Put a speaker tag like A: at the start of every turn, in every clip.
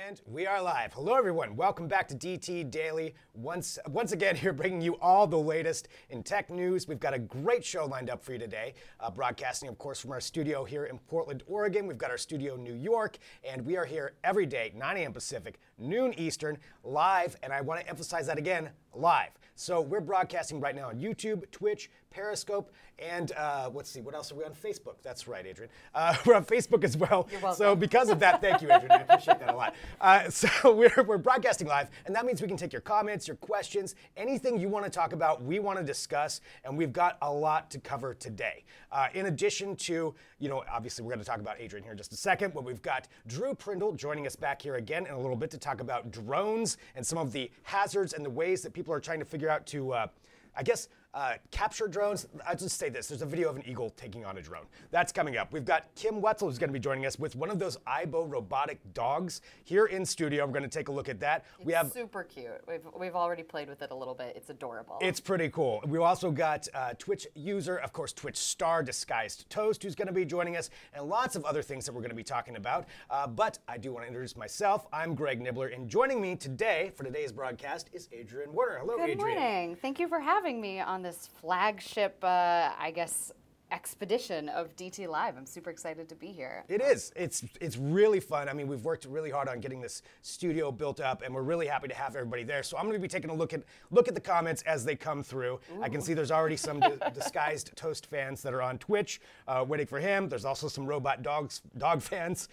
A: And we are live. Hello, everyone. Welcome back to DT Daily. Once again, here bringing you all the latest in tech news. We've got a great show lined up for you today. Broadcasting, of course, from our studio here in Portland, Oregon. We've got our studio in New York, and we are here every day, 9 a.m. Pacific, noon Eastern, live. And I want to emphasize that again, live. So we're broadcasting right now on YouTube, Twitch, Periscope, and let's see, what else are we on Facebook? That's right, Adrian. We're on Facebook as well.
B: You're welcome.
A: So because of that, thank you, Adrian. I appreciate that a lot. So we're broadcasting live, and that means we can take your comments, your questions, anything you want to talk about, we want to discuss, and we've got a lot to cover today. In addition to, obviously we're going to talk about Adrian here in just a second, but we've got Drew Prindle joining us back here again in a little bit to talk about drones and some of the hazards and the ways that people are trying to figure out to, capture drones. I'll just say this. There's a video of an eagle taking on a drone. That's coming up. We've got Kim Wetzel who's going to be joining us with one of those Aibo robotic dogs here in studio. We're going to take a look at that.
B: It's super cute. We've already played with it a little bit. It's adorable.
A: It's pretty cool. We've also got Twitch user, of course, Twitch star Disguised Toast, who's going to be joining us, and lots of other things that we're going to be talking about. But I do want to introduce myself. I'm Greg Nibbler, and joining me today for today's broadcast is Adrian Werner. Hello, Adrian.
B: Good morning. Thank you for having me on this flagship, expedition of DT Live. I'm super excited to be here.
A: It is. It's really fun. I mean, we've worked really hard on getting this studio built up, and we're really happy to have everybody there. So I'm going to be taking a look at the comments as they come through. Ooh. I can see there's already some Disguised Toast fans that are on Twitch waiting for him. There's also some dog fans.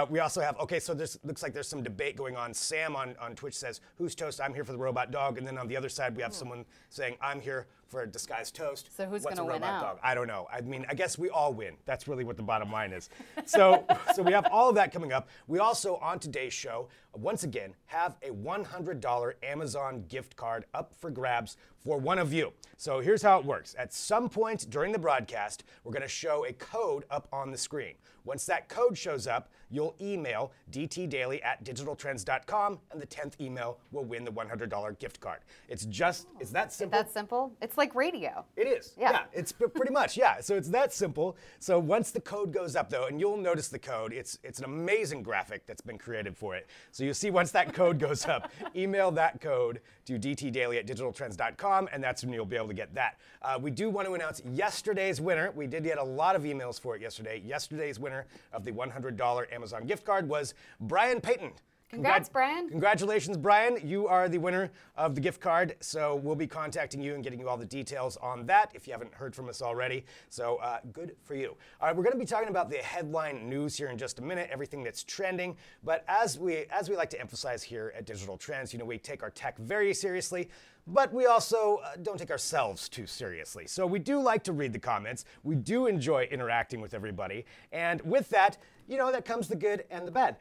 A: We also have, so this looks like there's some debate going on. Sam on Twitch says, "Who's Toast? I'm here for the robot dog." And then on the other side, we have someone saying, "I'm here for a Disguised Toast."
B: So who's going to win
A: robot
B: out?
A: Dog? I don't know. I mean, I guess we all win. That's really what the bottom line is. So we have all of that coming up. We also, on today's show, once again, have a $100 Amazon gift card up for grabs for one of you. So here's how it works. At some point during the broadcast, we're going to show a code up on the screen. Once that code shows up, you'll email dtdaily@digitaltrends.com, and the 10th email will win the $100 gift card. It's that simple.
B: That simple? It's like radio.
A: It is. Yeah, it's pretty much, yeah. So it's that simple. So once the code goes up, though, and you'll notice the code, it's an amazing graphic that's been created for it. So you'll see once that code goes up, email that code to dtdaily@digitaltrends.com, and that's when you'll be able to get that. We do want to announce yesterday's winner. We did get a lot of emails for it yesterday. Yesterday's winner of the $100 Amazon gift card was Brian Payton.
B: Congrats, Brian.
A: Congratulations, Brian. You are the winner of the gift card. So we'll be contacting you and getting you all the details on that if you haven't heard from us already. So good for you. All right, we're going to be talking about the headline news here in just a minute, everything that's trending. But as we like to emphasize here at Digital Trends, we take our tech very seriously, but we also don't take ourselves too seriously. So we do like to read the comments. We do enjoy interacting with everybody. And with that, that comes the good and the bad,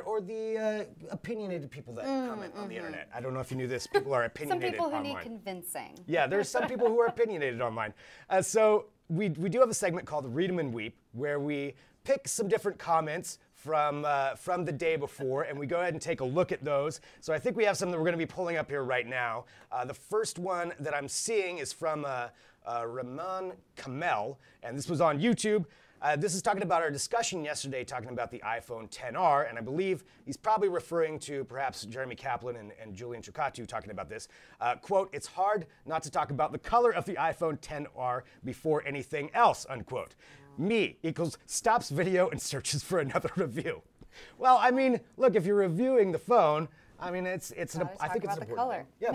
A: or the opinionated people that comment on the internet. I don't know if you knew this. People are opinionated online.
B: Some people who need convincing.
A: Yeah, there's some people who are opinionated online. So we do have a segment called Read 'em and Weep, where we pick some different comments from the day before, and we go ahead and take a look at those. So I think we have some that we're going to be pulling up here right now. The first one that I'm seeing is from Rahman Kamel, and this was on YouTube. This is talking about our discussion yesterday, talking about the iPhone XR, and I believe he's probably referring to perhaps Jeremy Kaplan and Julian Chukatu talking about this. Quote, "It's hard not to talk about the color of the iPhone XR before anything else," unquote. Me equals stops video and searches for another review. Well, I mean, look, if you're reviewing the phone, I mean, I think it's an important
B: color.
A: thing. Yeah,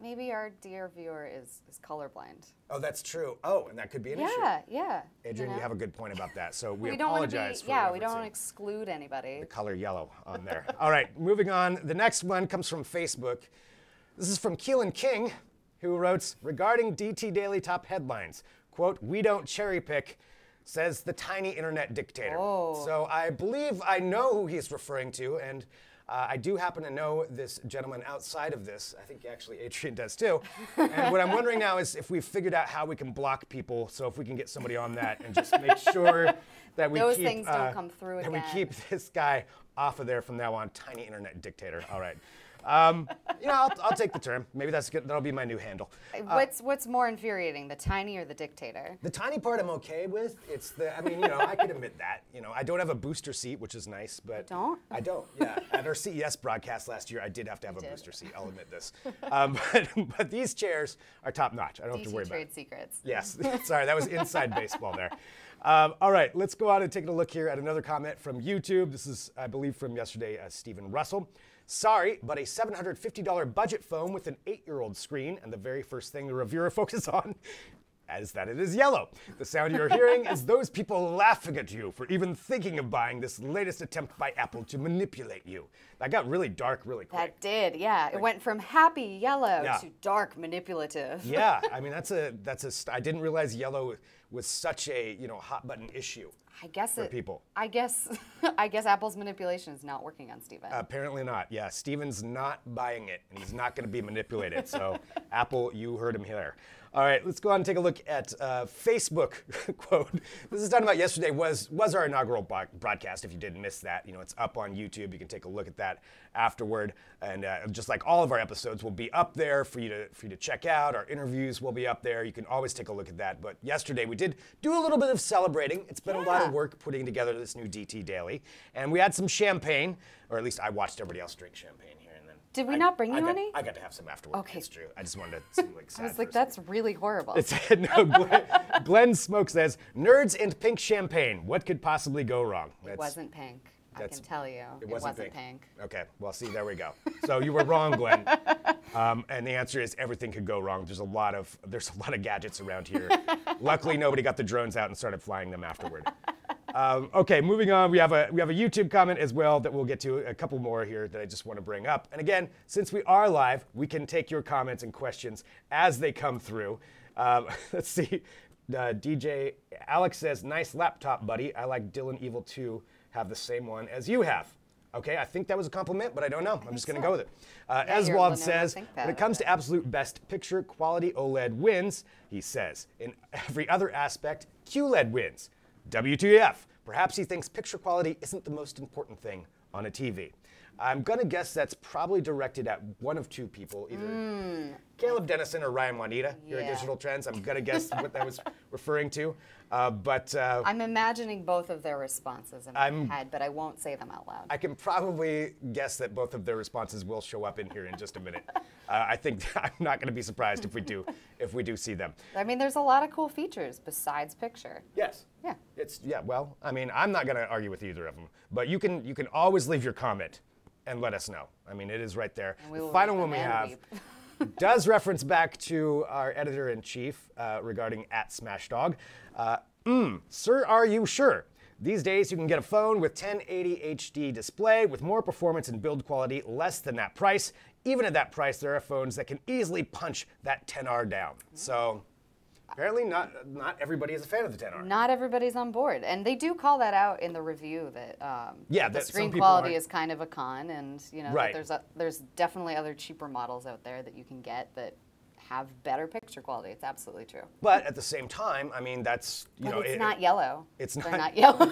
B: Maybe our dear viewer is colorblind.
A: Oh, that's true. Oh, and that could be an issue.
B: Yeah.
A: Adrian, you have a good point about that. So we
B: don't
A: apologize for
B: we don't want to exclude anybody.
A: the color yellow on there. All right, moving on. The next one comes from Facebook. This is from Keelan King, who wrote, regarding DT Daily top headlines, quote, "We don't cherry pick," says the tiny internet dictator.
B: Oh.
A: So I believe I know who he's referring to, and I do happen to know this gentleman outside of this. I think actually Adrian does too. And what I'm wondering now is if we've figured out how we can block people, so if we can get somebody on that and just make sure that we
B: Those things don't come through
A: that
B: again.
A: we keep this guy off of there from now on. Tiny internet dictator. All right. You know, I'll take the term. Maybe that's good. That'll be my new handle.
B: What's more infuriating, the tiny or the dictator?
A: The tiny part I'm okay with. It's the, I mean, you know, I could admit that. You know, I don't have a booster seat, which is nice, but
B: don't?
A: I don't. Yeah, at our CES broadcast last year, I did have to have a booster seat. I'll admit this. But these chairs are top notch. I don't have to worry about it.
B: Trade secrets.
A: Yes. Sorry, that was inside baseball there. All right, let's go on and take a look here at another comment from YouTube. This is, I believe, from yesterday, Stephen Russell. Sorry, but a $750 budget phone with an 8-year-old screen, and the very first thing the reviewer focuses on is that it is yellow. The sound you're hearing is those people laughing at you for even thinking of buying this latest attempt by Apple to manipulate you. That got really dark really quick.
B: That did, yeah. It went from happy yellow to dark manipulative.
A: Yeah, I mean, I didn't realize yellow was such a, you know, hot button issue.
B: I guess
A: for people.
B: I guess Apple's manipulation is not working on Steven.
A: Apparently not. Yeah, Steven's not buying it, and he's not going to be manipulated. So, Apple, you heard him here. All right, let's go on and take a look at Facebook quote. This is talking about yesterday was our inaugural broadcast. If you didn't miss that, you know, it's up on YouTube. You can take a look at that afterward. And just like all of our episodes will be up there for you to check out. Our interviews will be up there. You can always take a look at that. But yesterday we did do a little bit of celebrating. It's been a lot of work putting together this new DT Daily. And we had some champagne, or at least I watched everybody else drink champagne here.
B: Did we not bring you any?
A: I got to have some afterwards.
B: Okay.
A: It's true. I just wanted to seem like sad.
B: I was like, that's really horrible.
A: No, Glenn Smoke says, nerds and pink champagne. What could possibly go wrong?
B: It wasn't pink. I can tell you. It wasn't pink.
A: Okay. Well, see, there we go. So you were wrong, Glenn. And the answer is everything could go wrong. There's a lot of gadgets around here. Luckily, nobody got the drones out and started flying them afterward. Okay, moving on, we have a YouTube comment as well that we'll get to, a couple more here that I just want to bring up. And again, since we are live, we can take your comments and questions as they come through. Let's see, DJ Alex says, nice laptop, buddy. I like Dylan Evil 2, have the same one as you have. Okay, I think that was a compliment, but I don't know. I'm just going to go with it. Eswald says, when it comes to absolute best picture, quality OLED wins, he says. In every other aspect, QLED wins. WTF. Perhaps he thinks picture quality isn't the most important thing on a TV. I'm going to guess that's probably directed at one of two people, either Caleb Dennison or Ryan Juanita here at Digital Trends. I'm going to guess what that was referring to. I'm
B: imagining both of their responses in my head, but I won't say them out loud.
A: I can probably guess that both of their responses will show up in here in just a minute. I think I'm not going to be surprised if we do see them.
B: I mean, there's a lot of cool features besides picture.
A: Yes. Yeah. Well, I mean, I'm not going to argue with either of them, but you can always leave your comment and let us know. I mean, it is right there. The final one we have does reference back to our editor-in-chief regarding @SmashDog. Sir, are you sure? These days, you can get a phone with 1080 HD display with more performance and build quality less than that price. Even at that price, there are phones that can easily punch that 10R down. So apparently not everybody is a fan of the 10R.
B: Not everybody's on board. And they do call that out in the review that the screen quality is kind of a con, and that there's definitely other cheaper models out there that you can get that have better picture quality. It's absolutely true.
A: But at the same time, I mean, that's,
B: it's not yellow.
A: They're
B: not yellow.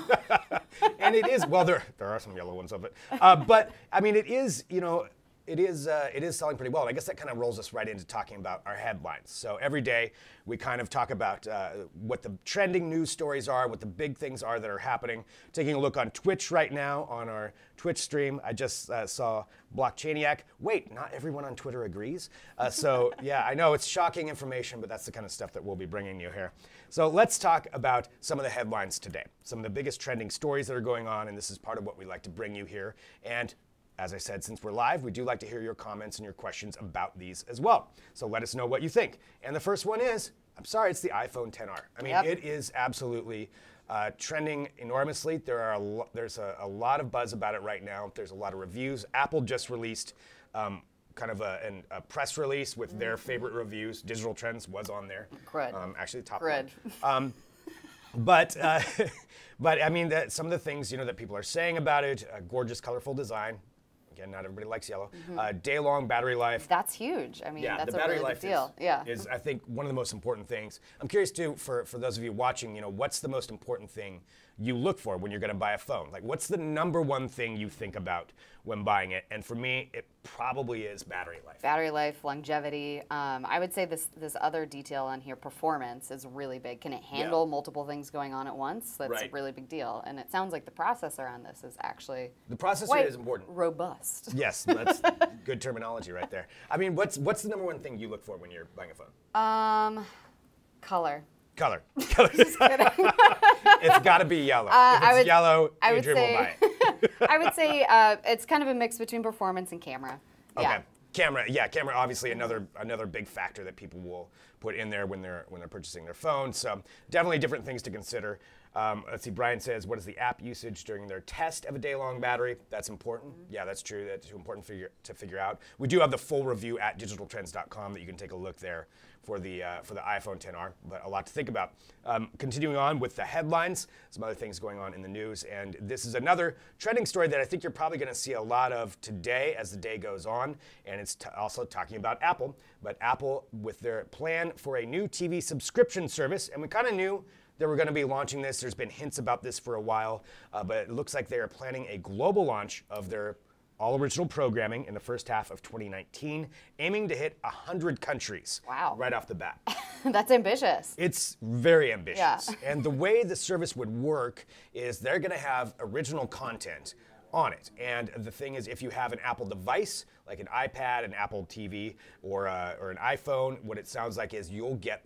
A: And it is, well, there are some yellow ones of it. But, I mean, it is, it is selling pretty well. And I guess that kind of rolls us right into talking about our headlines. So every day we kind of talk about what the trending news stories are, what the big things are that are happening. Taking a look on Twitch right now on our Twitch stream, I just saw Blockchainiac. Wait, not everyone on Twitter agrees? So yeah, I know it's shocking information, but that's the kind of stuff that we'll be bringing you here. So let's talk about some of the headlines today, some of the biggest trending stories that are going on, and this is part of what we like to bring you here. And as I said, since we're live, we do like to hear your comments and your questions about these as well. So let us know what you think. And the first one is, I'm sorry, it's the iPhone XR. I mean, It is absolutely trending enormously. There's a lot of buzz about it right now. There's a lot of reviews. Apple just released kind of a press release with their favorite reviews. Digital Trends was on there.
B: Crud.
A: Actually, the top
B: Crud.
A: one. But I mean, some of the things that people are saying about it, gorgeous, colorful design. Again, not everybody likes yellow. Day-long battery life.
B: That's huge. I mean, that's a really big deal.
A: Is I think one of the most important things. I'm curious too, for those of you watching, what's the most important thing you look for when you're going to buy a phone? Like, what's the #1 thing you think about when buying it? And for me, it probably is battery life.
B: Battery life, longevity. I would say this other detail on here, performance, is really big. Can it handle multiple things going on at once? That's a really big deal. And it sounds like the processor on this is actually
A: the processor is important.
B: Robust.
A: Yes, that's good terminology right there. I mean, what's the #1 thing you look for when you're buying a phone?
B: Color.
A: Color. Just kidding. It's got to be yellow. If it's yellow, Adrian will buy it.
B: I would say it's kind of a mix between performance and camera.
A: Okay. Camera, camera obviously another big factor that people will put in there when they're purchasing their phone. So definitely different things to consider. Let's see, Brian says, what is the app usage during their test of a day-long battery? That's important. Yeah, that's true. That's important to figure out. We do have the full review at digitaltrends.com that you can take a look there for the iPhone XR, but a lot to think about. Continuing on with the headlines, some other things going on in the news, and this is another trending story that I think you're probably going to see a lot of today as the day goes on, and it's also talking about Apple, but Apple with their plan for a new TV subscription service, and we kind of knew they were going to be launching this. There's been hints about this for a while, but it looks like they are planning a global launch of their all-original programming in the first half of 2019, aiming to hit 100 countries right off the bat.
B: That's ambitious.
A: It's very ambitious. And the way the service would work is they're going to have original content on it. And the thing is, if you have an Apple device, like an iPad, an Apple TV, or an iPhone, what it sounds like is you'll get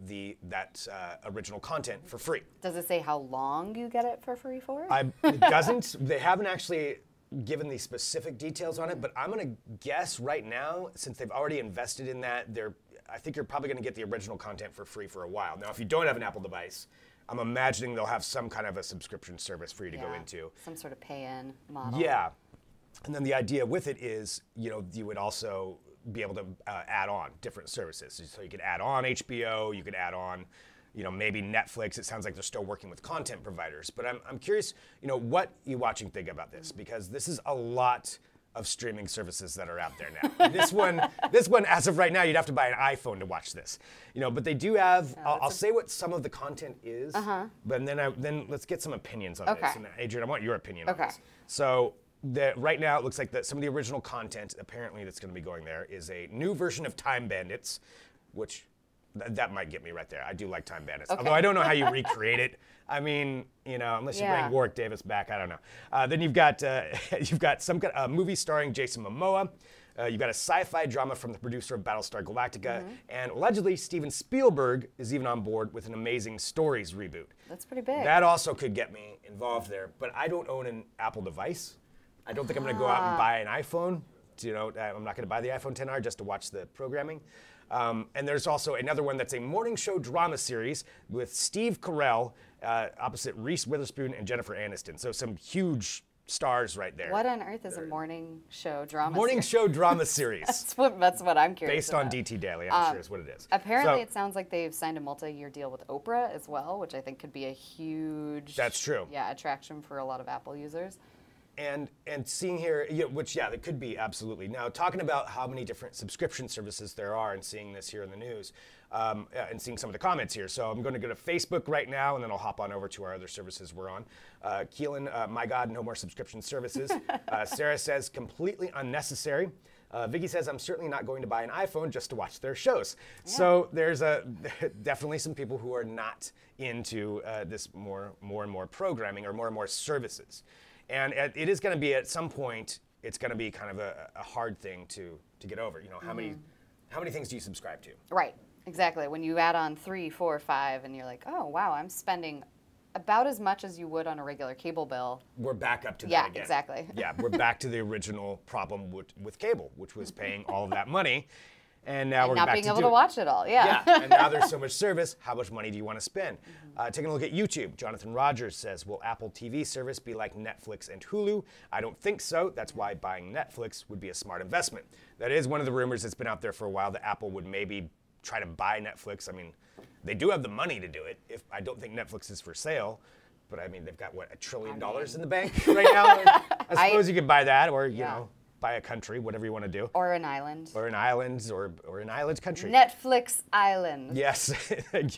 A: that original content for free.
B: Does it say how long you get it for free for?
A: It doesn't. They haven't actually given the specific details on it, but I'm going to guess right now, since they've already invested in that, I think you're probably going to get the original content for free for a while. Now, if you don't have an Apple device, I'm imagining they'll have some kind of a subscription service for you to go into.
B: Some sort of pay-in model.
A: Yeah. And then the idea with it is, you would also be able to add on different services. So you could add on HBO, you could add on, maybe Netflix. It sounds like they're still working with content providers. But I'm curious, what you watching think about this, because this is a lot of streaming services that are out there now. This one, as of right now, you'd have to buy an iPhone to watch this. But they do have. I'll say what some of the content is, but then let's get some opinions on this. And Adrian, I want your opinion on this. So right now, it looks like that some of the original content, apparently, that's going to be going there is a new version of Time Bandits, which that might get me right there. I do like Time Bandits, although I don't know how you recreate it. I mean, unless you bring Warwick Davis back, I don't know. Then you've got some kind of movie starring Jason Momoa. You've got a sci-fi drama from the producer of Battlestar Galactica, and allegedly Steven Spielberg is even on board with an Amazing Stories reboot.
B: That's pretty big.
A: That also could get me involved there, but I don't own an Apple device. I don't think I'm going to go out and buy an iPhone. I'm not going to buy the iPhone XR just to watch the programming. And there's also another one that's a morning show drama series with Steve Carell opposite Reese Witherspoon and Jennifer Aniston. So some huge stars right there.
B: What on earth is a morning show drama series?
A: Morning show drama series.
B: That's what I'm curious about.
A: Based on DT Daily, I'm sure is what it is.
B: Apparently, it sounds like they've signed a multi-year deal with Oprah as well, which I think could be a huge
A: That's true.
B: Attraction for a lot of Apple users.
A: And seeing here, it could be, absolutely. Now, talking about how many different subscription services there are and seeing this here in the news, and seeing some of the comments here. So I'm going to go to Facebook right now, and then I'll hop on over to our other services we're on. Keelan, my God, no more subscription services. Sarah says, completely unnecessary. Vicky says, I'm certainly not going to buy an iPhone just to watch their shows. Yeah. So there's definitely some people who are not into this more and more programming or more services. And it is going to be, at some point, it's going to be kind of a hard thing to get over. How many things do you subscribe to?
B: Right, exactly. When you add on 3, 4, 5, and you're like, oh, wow, I'm spending about as much as you would on a regular cable bill.
A: We're back up to that again.
B: Yeah, exactly.
A: Yeah, we're back to the original problem with cable, which was paying all of that money. And now we're
B: not being able to watch it all. Yeah.
A: And now there's so much service. How much money do you want to spend? Taking a look at YouTube, Jonathan Rogers says, will Apple TV service be like Netflix and Hulu? I don't think so. That's why buying Netflix would be a smart investment. That is one of the rumors that's been out there for a while, that Apple would maybe try to buy Netflix. I mean, they do have the money to do it. I don't think Netflix is for sale. But I mean, they've got, what, $1 trillion in the bank right now? I suppose you could buy that, or, buy by a country, whatever you want to do.
B: Or an island.
A: Or an island, or an island country.
B: Netflix island.
A: Yes,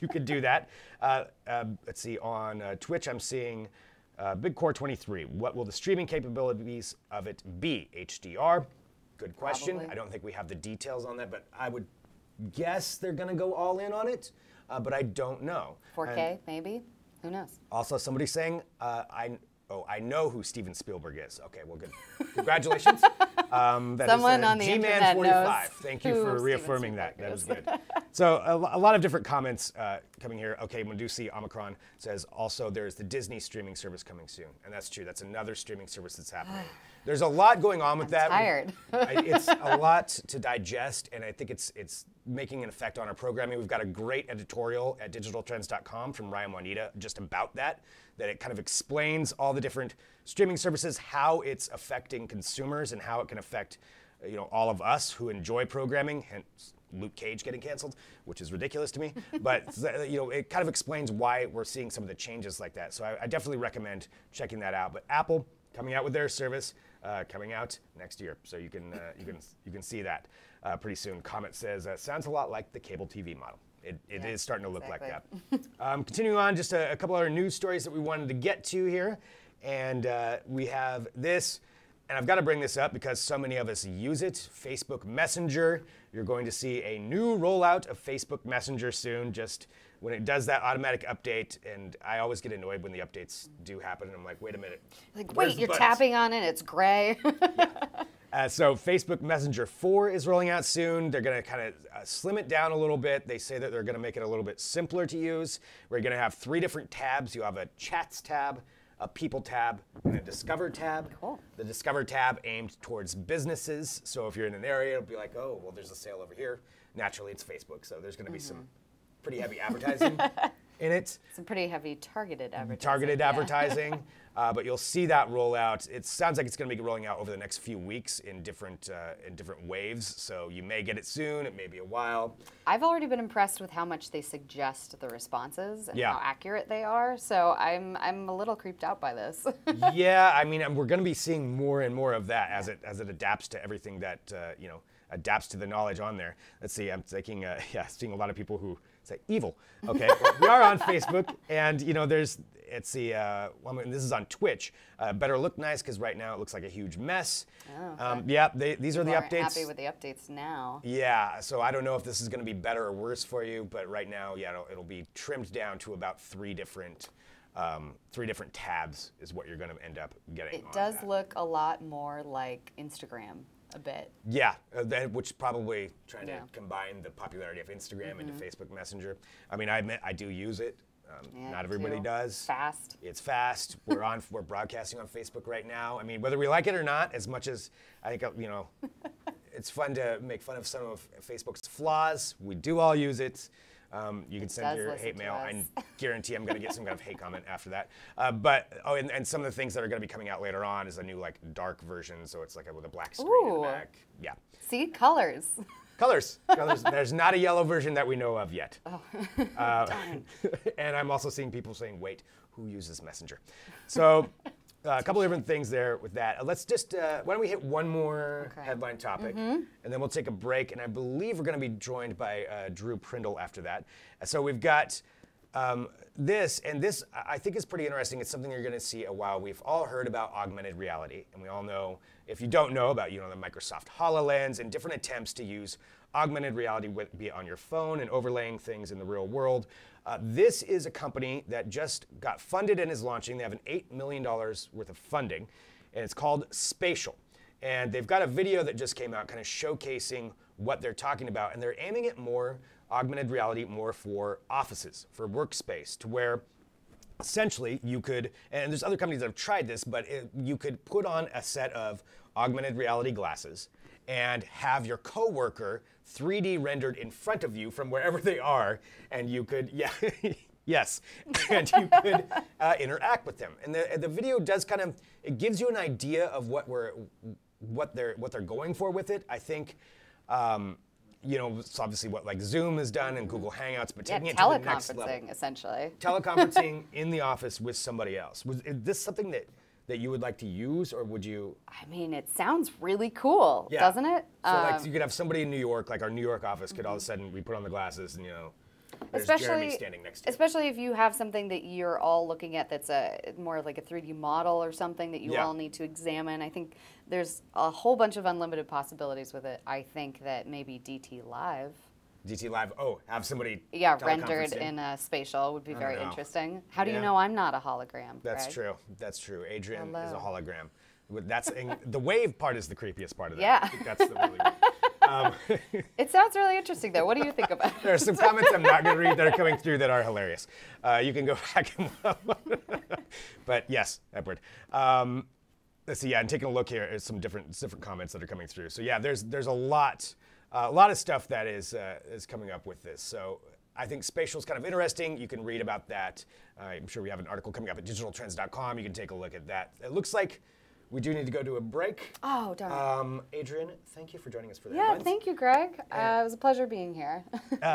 A: you could do that. Let's see, on Twitch I'm seeing BigCore23. What will the streaming capabilities of it be? HDR? Good question.
B: Probably.
A: I don't think we have the details on that, but I would guess they're going to go all in on it, but I don't know.
B: 4K, maybe? Who knows?
A: Also, somebody saying, I know who Steven Spielberg is. Okay, well, good. Congratulations.
B: Someone on the internet knows.
A: Thank you for reaffirming that. That was good. So a lot of different comments coming here. Okay, Medusi Omicron says also there's the Disney streaming service coming soon, and that's true. That's another streaming service that's happening. There's a lot going on with that.
B: Tired.
A: It's a lot to digest, and I think it's making an effect on our programming. We've got a great editorial at digitaltrends.com from Ryan Juanita just about that it kind of explains all the different streaming services, how it's affecting consumers, and how it can affect all of us who enjoy programming, hence Luke Cage getting canceled, which is ridiculous to me. But it kind of explains why we're seeing some of the changes like that. So I definitely recommend checking that out. But Apple coming out with their service, coming out next year, so you can see that pretty soon. Comment says sounds a lot like the cable TV model. It is starting to look like that. Continuing on, just a couple other news stories that we wanted to get to here, and we have this. And I've got to bring this up because so many of us use it. Facebook Messenger. You're going to see a new rollout of Facebook Messenger soon, just when it does that automatic update. And I always get annoyed when the updates do happen. And I'm like, wait a minute.
B: Like, wait, you're tapping on it, it's gray.
A: So Facebook Messenger 4 is rolling out soon. They're going to kind of slim it down a little bit. They say that they're going to make it a little bit simpler to use. We're going to have 3 different tabs. You have a Chats tab, a People tab, and a Discover tab.
B: Cool.
A: The Discover tab aimed towards businesses. So if you're in an area, it'll be like, oh, well, there's a sale over here. Naturally, it's Facebook. So there's going to be some pretty heavy advertising in it.
B: Some pretty heavy targeted advertising.
A: Targeted advertising. But you'll see that roll out. It sounds like it's going to be rolling out over the next few weeks in different waves. So you may get it soon. It may be a while.
B: I've already been impressed with how much they suggest the responses and how accurate they are. So I'm a little creeped out by this.
A: Yeah, I mean, we're going to be seeing more and more of that as it adapts to everything that adapts to the knowledge on there. Let's see. I'm thinking, seeing a lot of people who say evil. Okay, well, we are on Facebook, and there's. It's the, this is on Twitch. Better look nice, because right now it looks like a huge mess.
B: Oh, okay.
A: Yeah, these are the updates.
B: Happy with the updates now.
A: Yeah, so I don't know if this is going to be better or worse for you, but right now, it'll be trimmed down to about 3 different tabs is what you're going to end up getting.
B: It does look a lot more like Instagram. A bit.
A: Yeah, which probably trying to combine the popularity of Instagram into Facebook Messenger. I mean, I admit I do use it. Not everybody does.
B: Fast.
A: It's fast. We're broadcasting on Facebook right now. I mean, whether we like it or not, as much as I think it's fun to make fun of some of Facebook's flaws. We do all use it. You can send your hate mail. I guarantee I'm going to get some kind of hate comment after that. And some of the things that are going to be coming out later on is a new dark version, so it's with a black screen in the back. Yeah.
B: See, colors.
A: Colors. There's not a yellow version that we know of yet.
B: Oh.
A: And I'm also seeing people saying, wait, who uses Messenger? So a couple different things there with that. Let's just, why don't we hit one more headline topic, and then we'll take a break. And I believe we're going to be joined by Drew Prindle after that. So we've got this, and this I think is pretty interesting. It's something you're going to see a while. We've all heard about augmented reality, and we all know, if you don't know about, the Microsoft HoloLens and different attempts to use augmented reality, be it on your phone and overlaying things in the real world. This is a company that just got funded and is launching. They have an $8 million worth of funding, and it's called Spatial. And they've got a video that just came out kind of showcasing what they're talking about, and they're aiming at more augmented reality more for offices, for workspace, to where essentially you could, and there's other companies that have tried this, but you could put on a set of augmented reality glasses and have your coworker 3D rendered in front of you from wherever they are, and you could, yes, and you could interact with them. And the video does kind of, it gives you an idea of what they're going for with it. I think, it's obviously what Zoom has done and Google Hangouts, but taking it to the next level.
B: Teleconferencing, essentially.
A: Teleconferencing in the office with somebody else. Is this something that that you would like to use, or would you?
B: I mean, it sounds really cool, doesn't it?
A: So like you could have somebody in New York, like our New York office, could all of a sudden we put on the glasses and there's Jeremy standing next to you.
B: Especially if you have something that you're all looking at that's more like a 3D model or something that you all need to examine. I think there's a whole bunch of unlimited possibilities with it. I think that maybe DT Live.
A: DT Live, have somebody
B: rendered in a spatial would be very interesting. How do you know I'm not a hologram?
A: That's
B: Greg?
A: true. That's true. Adrian is a hologram. That's the wave part is the creepiest part of that.
B: Yeah.
A: I think that's the really.
B: It sounds really interesting, though. What do you think about it?
A: There are some comments I'm not going to read that are coming through that are hilarious. You can go back and but yes, Edward. Let's see. Yeah, and taking a look here at some different comments that are coming through. So yeah, there's a lot of stuff that is coming up with this. So I think spatial is kind of interesting. You can read about that. I'm sure we have an article coming up at digitaltrends.com. You can take a look at that. It looks like we do need to go to a break.
B: Oh, darn.
A: Adrian, thank you for joining us for that.
B: Yeah, thank you, Greg. It was a pleasure being here.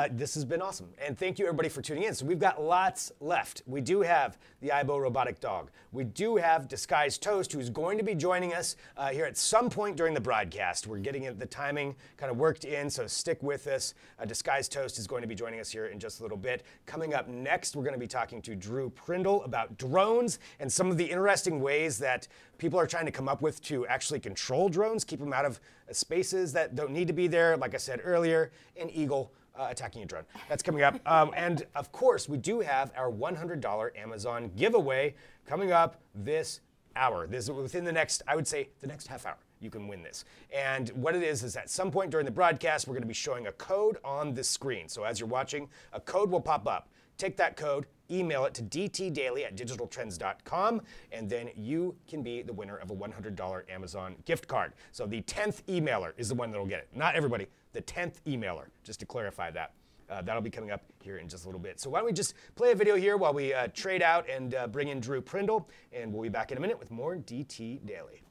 A: This has been awesome. And thank you, everybody, for tuning in. So we've got lots left. We do have the Aibo robotic dog. We do have Disguised Toast, who's going to be joining us here at some point during the broadcast. We're getting the timing kind of worked in, so stick with us. Disguised Toast is going to be joining us here in just a little bit. Coming up next, we're going to be talking to Drew Prindle about drones and some of the interesting ways that people are trying to come up with to actually control drones, keep them out of spaces that don't need to be there. Like I said earlier, an eagle attacking a drone. That's coming up. And of course, we do have our $100 Amazon giveaway coming up this hour. This is within the next, I would say, the next half hour. You can win this. And what it is at some point during the broadcast, we're going to be showing a code on the screen. So as you're watching, a code will pop up. Take that code, email it to dtdaily@digitaltrends.com, and then you can be the winner of a $100 Amazon gift card. So the 10th emailer is the one that will get it. Not everybody, the 10th emailer, just to clarify that. That'll be coming up here in just a little bit. So why don't we just play a video here while we trade out and bring in Drew Prindle, and we'll be back in a minute with more DT Daily.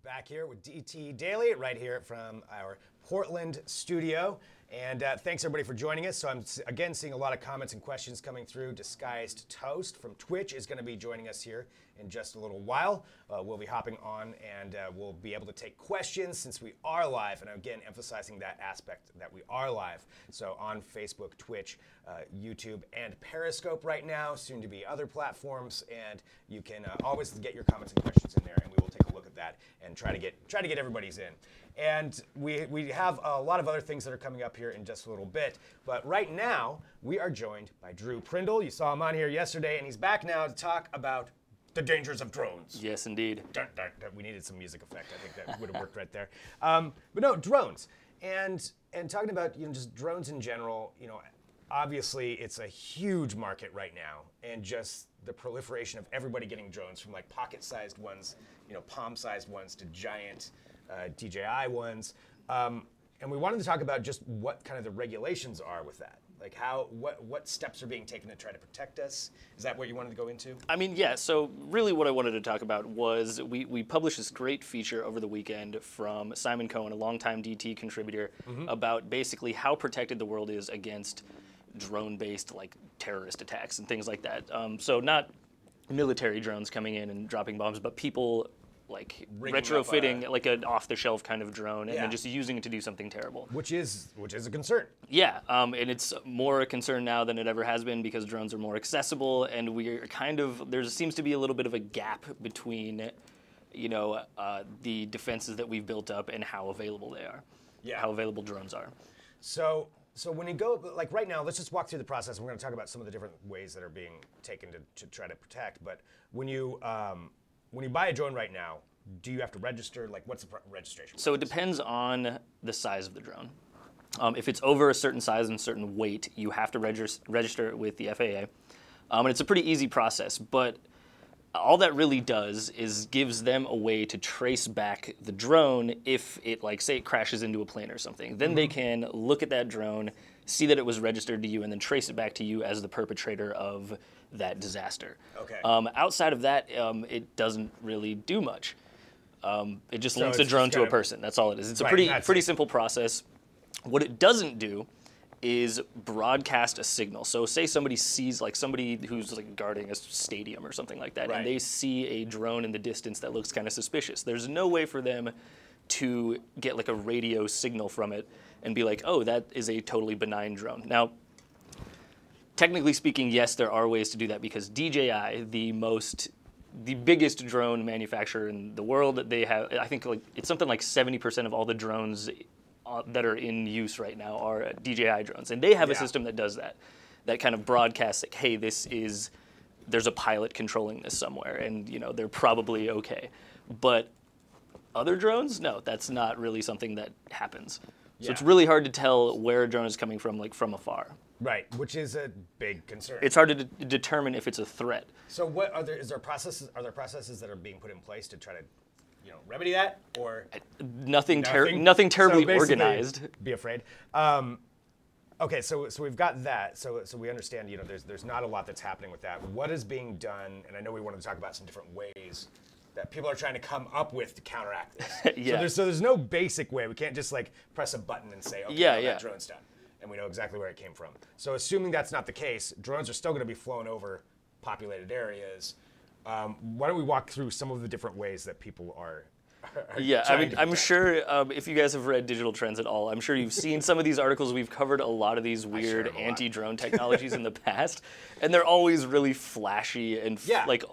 A: Back here with DT Daily, right here from our Portland studio. And thanks everybody for joining us. So I'm again seeing a lot of comments and questions coming through. Disguised Toast from Twitch is going to be joining us here in just a little while. We'll be hopping on and we'll be able to take questions since we are live. And again, emphasizing that aspect that we are live. So on Facebook, Twitch, YouTube, and Periscope right now, soon to be other platforms. And you can always get your comments and questions in there, and we will take a look at that and try to get everybody's in. And we have a lot of other things that are coming up here in just a little bit. But right now, we are joined by Drew Prindle. You saw him on here yesterday, and he's back now to talk about the dangers of drones.
C: Yes, indeed.
A: Dun, dun, dun. We needed some music effect. I think that would have worked right there. But no, drones. And talking about just drones in general, obviously it's a huge market right now, and just the proliferation of everybody getting drones, from like pocket-sized ones, palm-sized ones, to giant DJI ones. And we wanted to talk about just what kind of the regulations are with that. Like what steps are being taken to try to protect us? Is that what you wanted to go into?
C: I mean, yeah, so really what I wanted to talk about was we published this great feature over the weekend from Simon Cohen, a longtime DT contributor, about basically how protected the world is against drone-based like terrorist attacks and things like that. So not military drones coming in and dropping bombs, but people like retrofitting like an off-the-shelf kind of drone and then just using it to do something terrible.
A: Which is a concern.
C: Yeah, and it's more a concern now than it ever has been because drones are more accessible, and we're there seems to be a little bit of a gap between, the defenses that we've built up and how available they are. Yeah. How available drones are.
A: So when you go, like right now, let's just walk through the process. We're going to talk about some of the different ways that are being taken to try to protect. But when you buy a drone right now, do you have to register? Like, what's the registration?
C: So it depends on the size of the drone. If it's over a certain size and certain weight, you have to register it with the FAA. And it's a pretty easy process, but all that really does is gives them a way to trace back the drone if it, like, say it crashes into a plane or something. Then they can look at that drone, see that it was registered to you, and then trace it back to you as the perpetrator of that disaster.
A: Okay.
C: Outside of that, it doesn't really do much. It just links the drone to a person. That's all it is. It's a pretty simple process. What it doesn't do is broadcast a signal. So say somebody sees, like somebody who's like guarding a stadium or something like that, and they see a drone in the distance that looks kind of suspicious. There's no way for them to get like a radio signal from it and be like, oh, that is a totally benign drone. Now, technically speaking, yes, there are ways to do that because DJI, the biggest drone manufacturer in the world, they have, I think like it's something like 70% of all the drones that are in use right now are DJI drones, and they have a system that does that kind of broadcasts like, hey, there's a pilot controlling this somewhere, and they're probably okay. But other drones, no, that's not really something that happens. So it's really hard to tell where a drone is coming from, like from afar.
A: Right, which is a big concern.
C: It's hard to determine if it's a threat.
A: So what are there processes that are being put in place to try to remedy that, or
C: nothing terribly organized?
A: Be afraid. Okay, so we've got that. So we understand. There's not a lot that's happening with that. What is being done? And I know we wanted to talk about some different ways that people are trying to come up with to counteract this. So there's no basic way. We can't just like press a button and say, okay, that drone's done, and we know exactly where it came from. So assuming that's not the case, drones are still going to be flown over populated areas. Why don't we walk through some of the different ways that people are
C: I mean, I'm sure if you guys have read Digital Trends at all, I'm sure you've seen some of these articles. We've covered a lot of these weird anti-drone technologies in the past, and they're always really flashy and like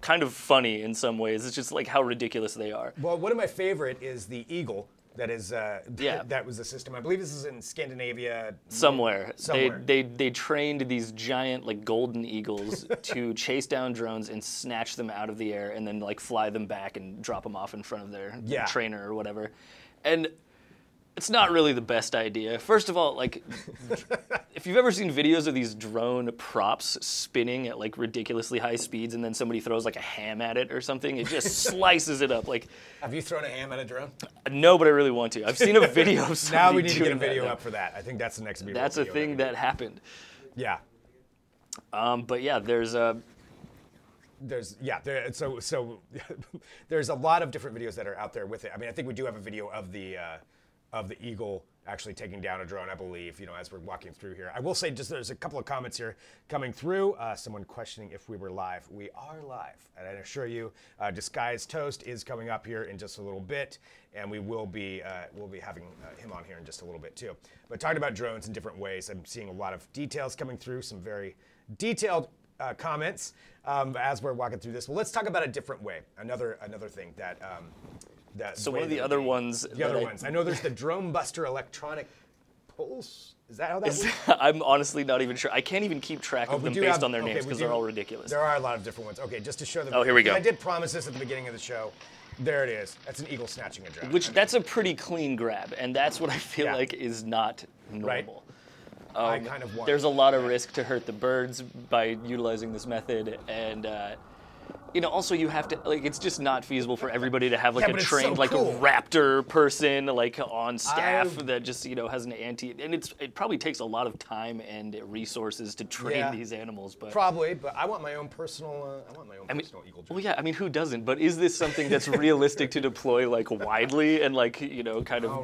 C: kind of funny in some ways. It's just like how ridiculous they are.
A: Well, one of my favorite is the Eagle. That is, that was the system. I believe this is in Scandinavia.
C: Somewhere. They trained these giant like golden eagles to chase down drones and snatch them out of the air and then like fly them back and drop them off in front of their trainer or whatever. And it's not really the best idea. First of all, like, if you've ever seen videos of these drone props spinning at like ridiculously high speeds and then somebody throws like a ham at it or something, it just slices it up. Like,
A: have you thrown a ham at a drone?
C: No, but I really want to. I've seen a video of somebody
A: now we need to get a video up for that. I think that's the next video.
C: That's a thing that happened.
A: Yeah.
C: But yeah, there's a
A: lot of different videos that are out there with it. I mean, I think we do have a video of the Eagle actually taking down a drone, I believe, as we're walking through here. I will say just there's a couple of comments here coming through. Someone questioning if we were live. We are live, and I assure you, Disguised Toast is coming up here in just a little bit, and we'll be having him on here in just a little bit too. But talking about drones in different ways, I'm seeing a lot of details coming through, some very detailed comments as we're walking through this. Well, let's talk about a different way. Another thing that.
C: So one of the other ones.
A: I know there's the Drone Buster electronic pulse. Is that how that works?
C: I'm honestly not even sure. I can't even keep track of them based on their names because they're all ridiculous.
A: There are a lot of different ones. Okay, just to show them.
C: Oh, here we go.
A: I did promise this at the beginning of the show. There it is. That's an eagle snatching a drone.
C: That's a pretty clean grab, and that's what I feel like is not normal.
A: I kind of want.
C: There's a lot of risk to hurt the birds by utilizing this method, and also you have to, like, it's just not feasible for everybody to have like a trained a raptor person like on staff that just has an and it probably takes a lot of time and resources to train these animals. But
A: I want my own personal personal eagle drone.
C: Well, yeah, I mean, who doesn't? But is this something that's realistic to deploy like widely and like kind of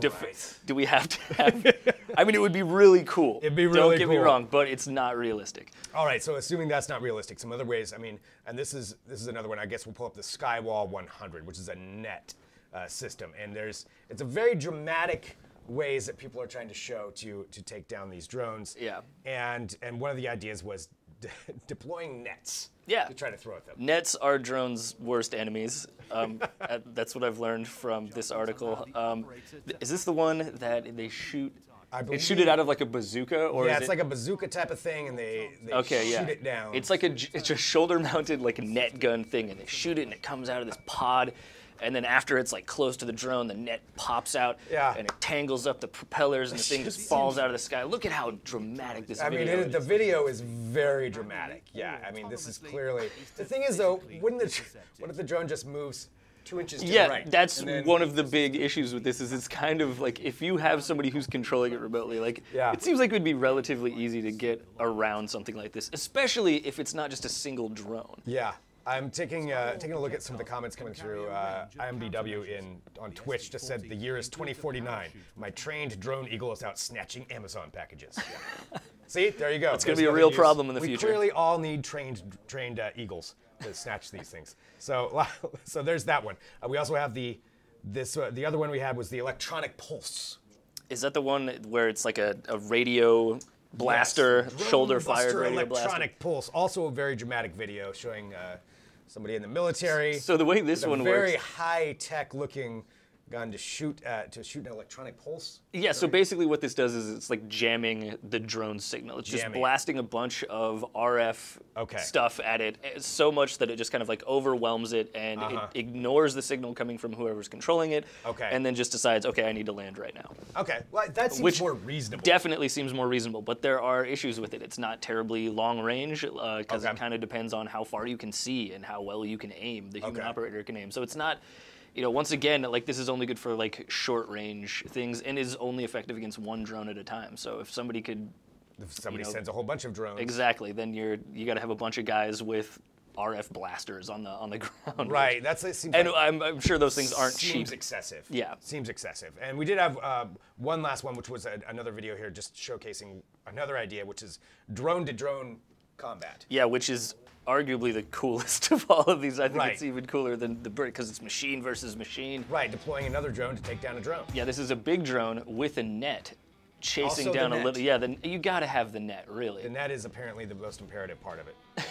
C: do we have to have? I mean, it would be really cool.
A: It'd be really cool.
C: Don't get me wrong, but it's not realistic.
A: All right, so assuming that's not realistic, some other ways. I mean, and this is another one. I guess we'll pull up the Skywall 100, which is a net system, and it's a very dramatic ways that people are trying to show to take down these drones.
C: Yeah.
A: And one of the ideas was deploying nets.
C: Yeah.
A: To try to throw at them.
C: Nets are drones' worst enemies. That's what I've learned from this article. Is this the one that they shoot? They shoot it out of like a bazooka, or
A: it's like a bazooka type of thing, and they shoot it down.
C: It's like it's a shoulder-mounted like net gun thing, and they shoot it, and it comes out of this pod, and then after it's like close to the drone, the net pops out, and it tangles up the propellers, and the thing just falls out of the sky. Look at how dramatic this video is.
A: I mean, the video is very dramatic. Yeah, I mean, this is clearly. The thing is, though, what if the drone just moves 2 inches to the right?
C: Yeah, that's one of the big issues with this. Is it's kind of like if you have somebody who's controlling it remotely, like it seems like it would be relatively easy to get around something like this, especially if it's not just a single drone.
A: Yeah. I'm taking a look at some of the comments coming through. IMDW on Twitch just said the year is 2049. My trained drone eagle is out snatching Amazon packages. Yeah. See, there you go.
C: It's going to be a real problem in the future.
A: We clearly all need trained eagles to snatch these things. So there's that one. We also have the other one we had was the electronic pulse.
C: Is that the one where it's like a radio blaster, shoulder-fired radio blaster?
A: Electronic pulse, also a very dramatic video showing somebody in the military.
C: So the way this one works,
A: very high-tech looking gun to shoot an electronic pulse.
C: Yeah. So basically, what this does is it's like jamming the drone signal. It's just blasting a bunch of RF stuff at it so much that it just kind of like overwhelms it and it ignores the signal coming from whoever's controlling it. And then just decides, okay, I need to land right now.
A: Okay. Well, that seems more reasonable.
C: Definitely seems more reasonable, but there are issues with it. It's not terribly long range because it kind of depends on how far you can see and how well you can aim. The human operator can aim. So it's not. Once again, like this is only good for like short range things and is only effective against one drone at a time. So if somebody
A: sends a whole bunch of drones.
C: Exactly, then you got to have a bunch of guys with RF blasters on the ground.
A: Right,
C: I'm sure those things aren't cheap.
A: Seems excessive.
C: Yeah.
A: Seems excessive. And we did have one last one, which was another video here just showcasing another idea, which is drone-to-drone combat.
C: Yeah, which is arguably the coolest of all of these. I think it's even cooler than the bird because it's machine versus machine.
A: Right, deploying another drone to take down a drone.
C: Yeah, this is a big drone with a net chasing down a little. Yeah, then you got to have the net, really.
A: The net is apparently the most imperative part of it.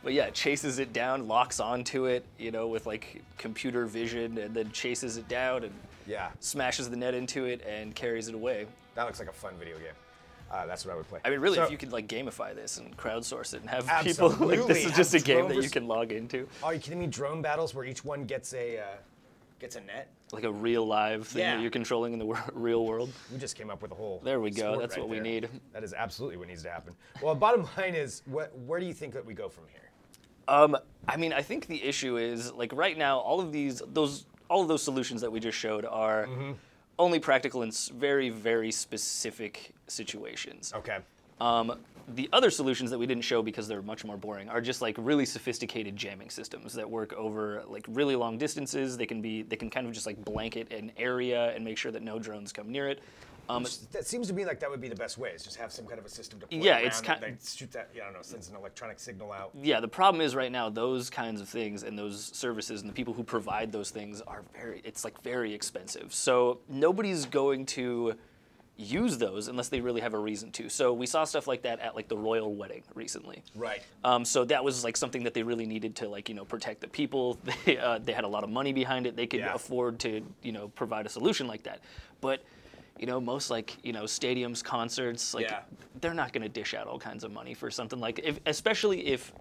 C: But yeah, it chases it down, locks onto it, with like computer vision, and then chases it down and smashes the net into it and carries it away.
A: That looks like a fun video game. That's what I would play.
C: I mean, really, if you could like gamify this and crowdsource it and have people like this is just a game that you can log into.
A: Are you kidding me? Drone battles where each one gets a net?
C: Like a real live thing that you're controlling in the real world.
A: We just came up with a whole.
C: There we go. That's what we need.
A: That is absolutely what needs to happen. Well, bottom line is, where do you think that we go from here?
C: I mean, I think the issue is like right now, all of those solutions that we just showed are only practical in very, very specific situations.
A: Okay.
C: The other solutions that we didn't show because they're much more boring are just like really sophisticated jamming systems that work over like really long distances. They can kind of just like blanket an area and make sure that no drones come near it.
A: That seems to me like that would be the best way. Is just have some kind of a system to point
C: around
A: it's kind of shoot that. I don't know, sends an electronic signal out.
C: Yeah, the problem is right now those kinds of things and those services and the people who provide those things are very expensive. So nobody's going to use those unless they really have a reason to. So we saw stuff like that at like the royal wedding recently.
A: Right.
C: So that was like something that they really needed to like protect the people. They had a lot of money behind it. They could afford to provide a solution like that. But most like stadiums, concerts, like they're not going to dish out all kinds of money for something like especially if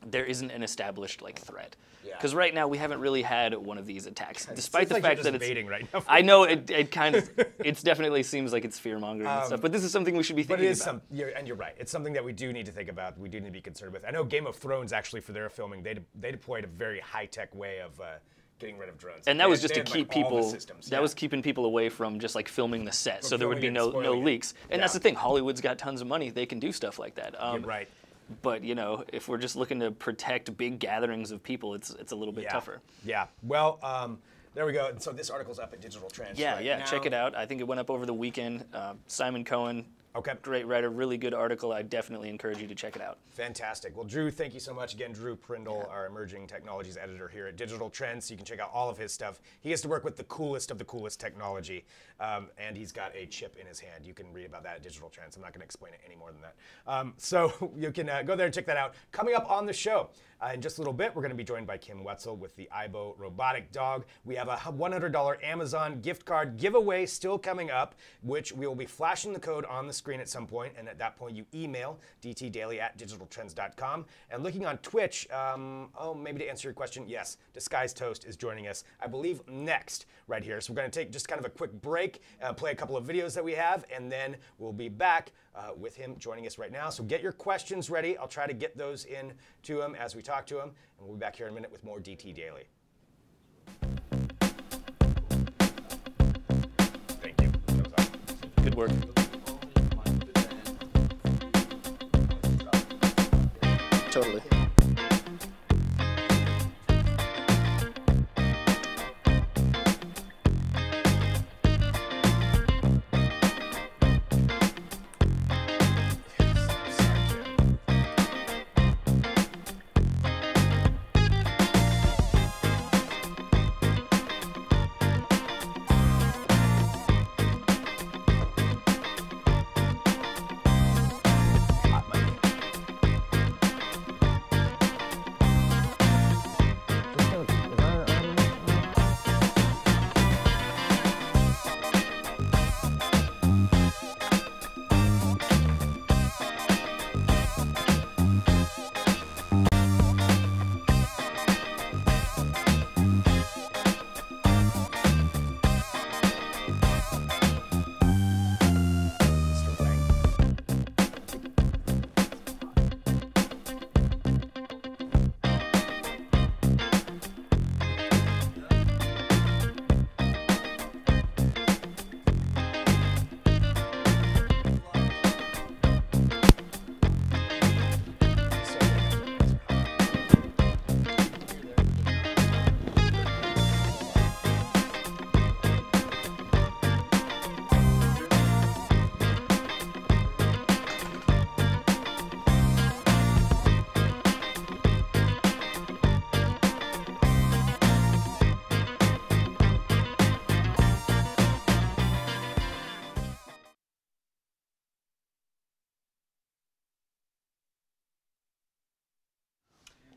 C: there isn't an established like threat. Because right now we haven't really had one of these attacks, despite the
A: like
C: fact that
A: it's baiting right now.
C: I know it kind of it definitely seems like it's fear mongering and stuff, but this is something we should be thinking about.
A: And you're right. It's something that we do need to think about. We do need to be concerned with. I know Game of Thrones actually for their filming they deployed a very high tech way of getting rid of drones.
C: And that was just to keep people. That was keeping people away from just like filming the set, so there would be no leaks. And that's the thing. Hollywood's got tons of money; they can do stuff like that.
A: You're right.
C: But you know, if we're just looking to protect big gatherings of people, it's a little bit tougher.
A: Yeah. Well, there we go. And so this article's up at Digital Trends.
C: Yeah,
A: right
C: yeah.
A: now.
C: Check it out. I think it went up over the weekend. Simon Cohen.
A: Okay.
C: Great writer, really good article. I definitely encourage you to check it out.
A: Fantastic. Well, Drew, thank you so much. Again, Drew Prindle, our emerging technologies editor here at Digital Trends. So you can check out all of his stuff. He gets to work with the coolest of the coolest technology, and he's got a chip in his hand. You can read about that at Digital Trends. I'm not going to explain it any more than that. So you can go there and check that out. Coming up on the show, in just a little bit, we're going to be joined by Kim Wetzel with the Aibo robotic dog. We have a $100 Amazon gift card giveaway still coming up, which we will be flashing the code on the screen at some point. And at that point, you email dtdaily@digitaltrends.com. And looking on Twitch, maybe to answer your question, yes, Disguised Toast is joining us, I believe, next right here. So we're going to take just kind of a quick break, play a couple of videos that we have, and then we'll be back with him joining us right now. So get your questions ready. I'll try to get those in to him as we talk to him. And we'll be back here in a minute with more DT Daily. Thank you. That was awesome.
C: Good work. Totally.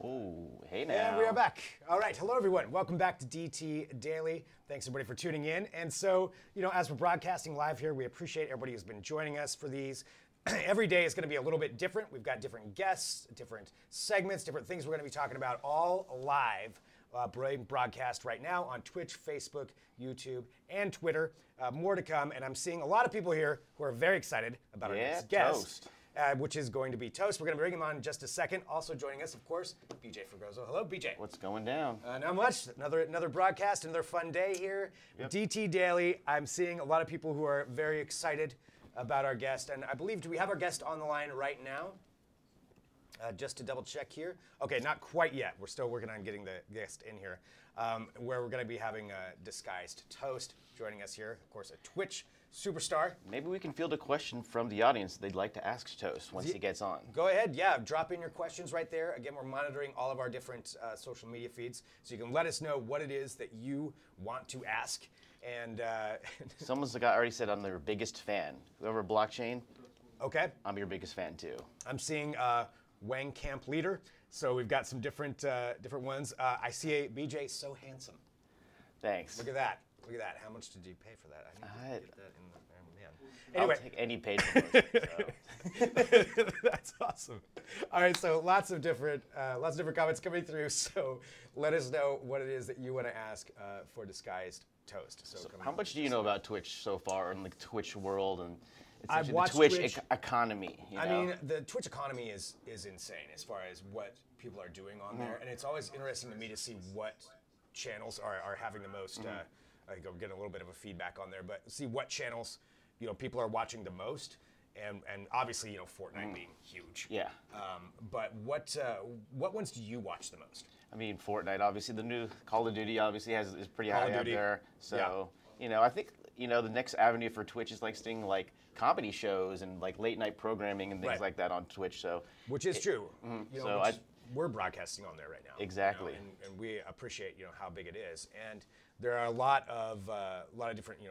D: Oh, hey now.
A: And we are back. All right, hello everyone. Welcome back to DT Daily. Thanks everybody for tuning in. And so, as we're broadcasting live here, we appreciate everybody who's been joining us for these. Every day is going to be a little bit different. We've got different guests, different segments, different things we're going to be talking about, all live, broadcast right now on Twitch, Facebook, YouTube, and Twitter. More to come. And I'm seeing a lot of people here who are very excited about our next guest.
D: Toast.
A: Which is going to be Toast. We're going to bring him on in just a second. Also joining us, of course, BJ Fregoso. Hello, BJ.
D: What's going down?
A: Not much. Another broadcast, another fun day here. Yep. DT Daily. I'm seeing a lot of people who are very excited about our guest. And I believe, do we have our guest on the line right now? Just to double check here. Okay, not quite yet. We're still working on getting the guest in here. Where we're going to be having Disguised Toast joining us here. Of course, a Twitch superstar.
D: Maybe we can field a question from the audience they'd like to ask Toast once he gets on.
A: Go ahead, yeah, drop in your questions right there. Again, we're monitoring all of our different social media feeds, so you can let us know what it is that you want to ask. And
D: someone's already said I'm their biggest fan. Whoever blockchain,
A: okay,
D: I'm your biggest fan too.
A: I'm seeing Wang Camp Leader, so we've got some different ones. I see a BJ so handsome.
D: Thanks.
A: Look at that. Look at that. How much did you pay for that? I need to get that in the, man.
D: Anyway. I'll take any paid promotion. So.
A: That's awesome. All right, so lots of different comments coming through. So let us know what it is that you want to ask for Disguised Toast. So
D: how much do you know about Twitch so far, and the Twitch world, and
A: I've watched
D: the Twitch economy?
A: I mean, the Twitch economy is insane as far as what people are doing on there, and it's always interesting to me to see what channels are having the most. I think I'm getting a little bit of a feedback on there, but see what channels people are watching the most, and obviously Fortnite being huge.
D: Yeah.
A: But what ones do you watch the most?
D: I mean, Fortnite, obviously. The new Call of Duty obviously is pretty high up there. So I think the next avenue for Twitch is like seeing like comedy shows and like late night programming and things like that on Twitch. So
A: which is true. We're broadcasting on there right now.
D: Exactly.
A: And we appreciate how big it is. And there are a lot of different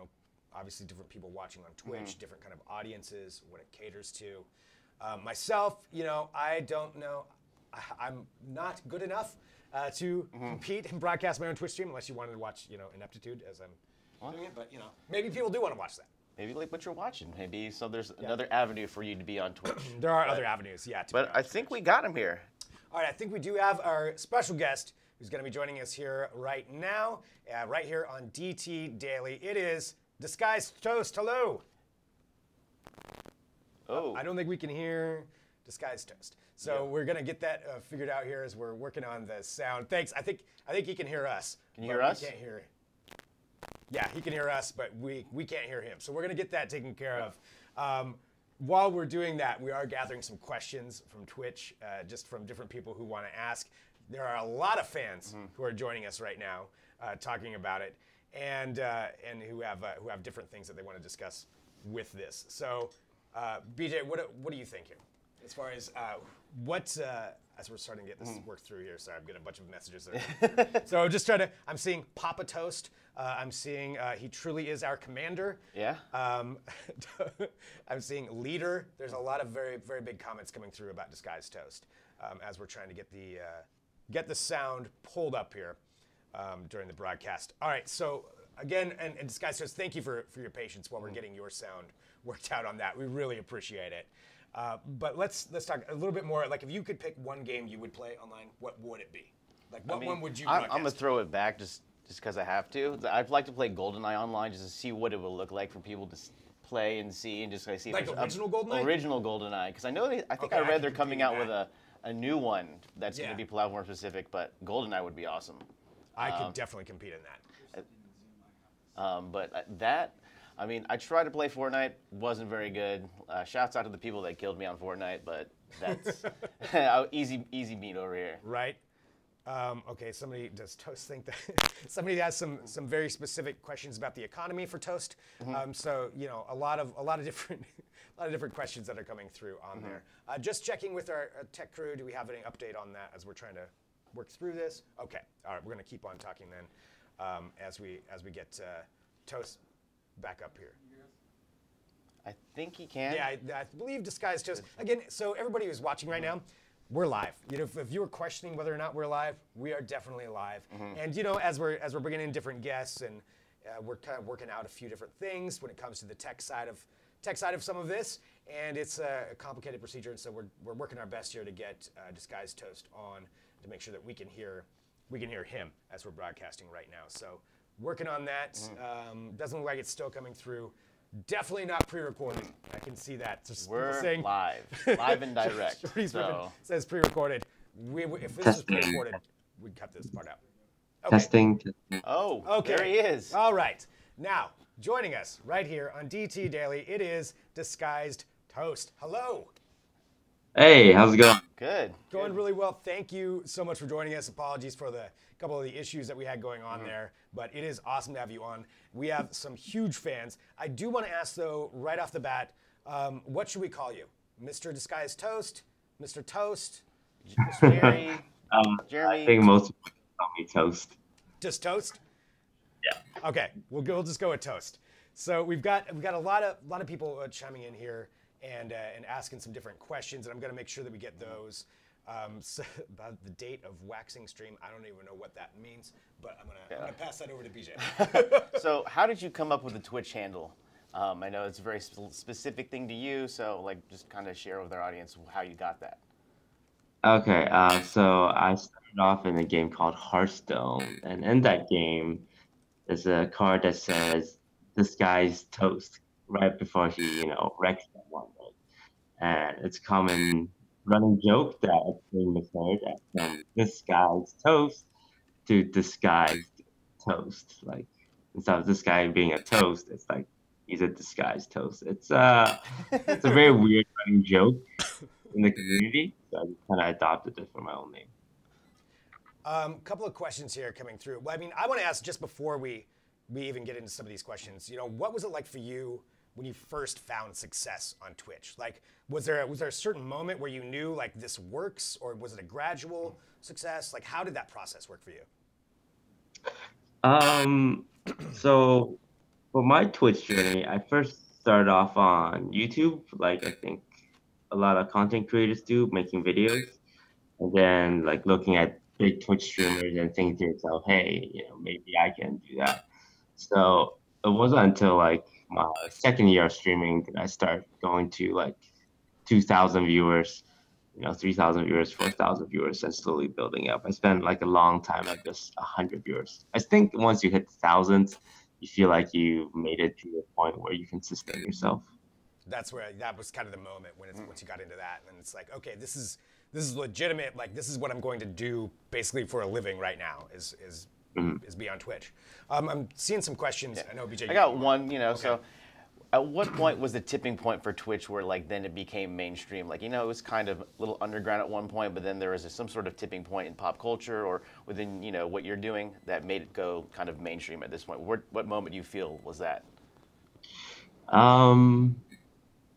A: obviously different people watching on Twitch, different kind of audiences, what it caters to. Myself, I don't know. I'm not good enough to compete and broadcast my own Twitch stream unless you wanted to watch, Ineptitude as I'm doing it. But maybe people do want to watch that.
D: Maybe like what you're watching. Maybe so. There's another avenue for you to be on Twitch.
A: There are other avenues, yeah.
D: But I think we got him here.
A: All right, I think we do have our special guest who's going to be joining us here right now, right here on DT Daily. It is Disguised Toast. Hello.
D: Oh.
A: I don't think we can hear Disguised Toast. So we're going to get that figured out here as we're working on the sound. Thanks. I think he can hear us.
D: Can you hear us?
A: We can't hear. Yeah, he can hear us, but we can't hear him. So we're going to get that taken care of. While we're doing that, we are gathering some questions from Twitch, just from different people who want to ask. There are a lot of fans who are joining us right now, talking about it, and who have different things that they want to discuss with this. So, BJ, what do you think here, as far as as we're starting to get this work through here? Sorry, I'm getting a bunch of messages there. So I'm just I'm seeing Papa Toast. I'm seeing he truly is our commander.
D: Yeah.
A: I'm seeing leader. There's a lot of very, very big comments coming through about Disguised Toast as we're trying to get the sound pulled up here during the broadcast. All right, so again, and Disguised Toast, thank you for your patience while we're getting your sound worked out on that. We really appreciate it. But let's talk a little bit more. Like, if you could pick one game you would play online, what would it be? Like, what one would you broadcast?
D: I'm gonna throw it back just because I have to. I'd like to play GoldenEye online just to see what it will look like for people to play and see, and just see if
A: like original GoldenEye.
D: Original GoldenEye, because I think I read they're coming out with a new one that's going to be platform specific, but GoldenEye would be awesome.
A: I could definitely compete in that.
D: But that. I mean, I tried to play Fortnite, wasn't very good. Shouts out to the people that killed me on Fortnite, but that's easy meat over here.
A: Right. Okay, does Toast think that somebody has some very specific questions about the economy for Toast? So a lot of different questions that are coming through on there. Just checking with our tech crew. Do we have any update on that as we're trying to work through this? Okay. All right. We're going to keep on talking then as we get Toast back up here.
D: I think he can.
A: Yeah, I believe Disguised Toast. Again, so everybody who's watching right now, we're live. If you were questioning whether or not we're live, we are definitely live. And as we're bringing in different guests, and we're kind of working out a few different things when it comes to the tech side of some of this, and it's a complicated procedure. And so we're working our best here to get Disguised Toast on to make sure that we can hear him as we're broadcasting right now. So working on that. Doesn't look like it's still coming through. Definitely not pre-recorded. I can see that. Just
D: we're
A: saying,
D: live and direct.
A: Says pre-recorded. If this was pre-recorded, we'd cut this part out.
E: Okay. Testing.
D: Oh, okay. There he is.
A: All right. Now, joining us right here on DT Daily, it is Disguised Toast. Hello.
E: Hey, how's it going?
D: Good.
A: Going really well. Thank you so much for joining us. Apologies for the couple of the issues that we had going on there, but it is awesome to have you on. We have some huge fans. I do want to ask, though, right off the bat, what should we call you? Mr. Disguised Toast? Mr. Toast?
D: Mr. Jerry?
E: Jeremy? I think most people call me Toast.
A: Just Toast?
E: Yeah.
A: Okay, we'll just go with Toast. So we've got a lot of people chiming in here and asking some different questions, and I'm going to make sure that we get those So about the date of waxing stream, I don't even know what that means, but I'm gonna pass that over to BJ.
D: So how did you come up with the Twitch handle? I know it's a very specific thing to you, so like just kind of share with our audience how you got that.
E: Okay, so I started off in a game called Hearthstone, and in that game, there's a card that says, "This guy's toast," right before he, wrecks someone. Right? And it's a common running joke that a game is heard from "this guy's toast" to "disguised toast." Like instead of this guy being a toast, it's like he's a disguised toast. It's a very weird running joke in the community, so I just kind of adopted it for my own name.
A: Couple of questions here coming through. Well, I mean, I want to ask just before we even get into some of these questions. What was it like for you when you first found success on Twitch? Like, was there a certain moment where you knew like this works, or was it a gradual success? Like, how did that process work for you?
E: So for my Twitch journey, I first started off on YouTube, like I think a lot of content creators do, making videos, and then like looking at big Twitch streamers and thinking to yourself, hey, maybe I can do that. So it wasn't until like my second year of streaming that I started going to like 2,000 viewers, 3,000 viewers, 4,000 viewers, and slowly building up. I spent like a long time at just 100 viewers. I think once you hit thousands, you feel like you made it to a point where you can sustain yourself.
A: That was kind of the moment when once you got into that, and it's like, okay, this is legitimate. Like, this is what I'm going to do basically for a living right now is be on Twitch. I'm seeing some questions. Yeah. I know, BJ.
D: I got one. Okay. So at what point was the tipping point for Twitch where like then it became mainstream? Like, it was kind of a little underground at one point, but then there was some sort of tipping point in pop culture or within what you're doing that made it go kind of mainstream at this point. What moment do you feel was that?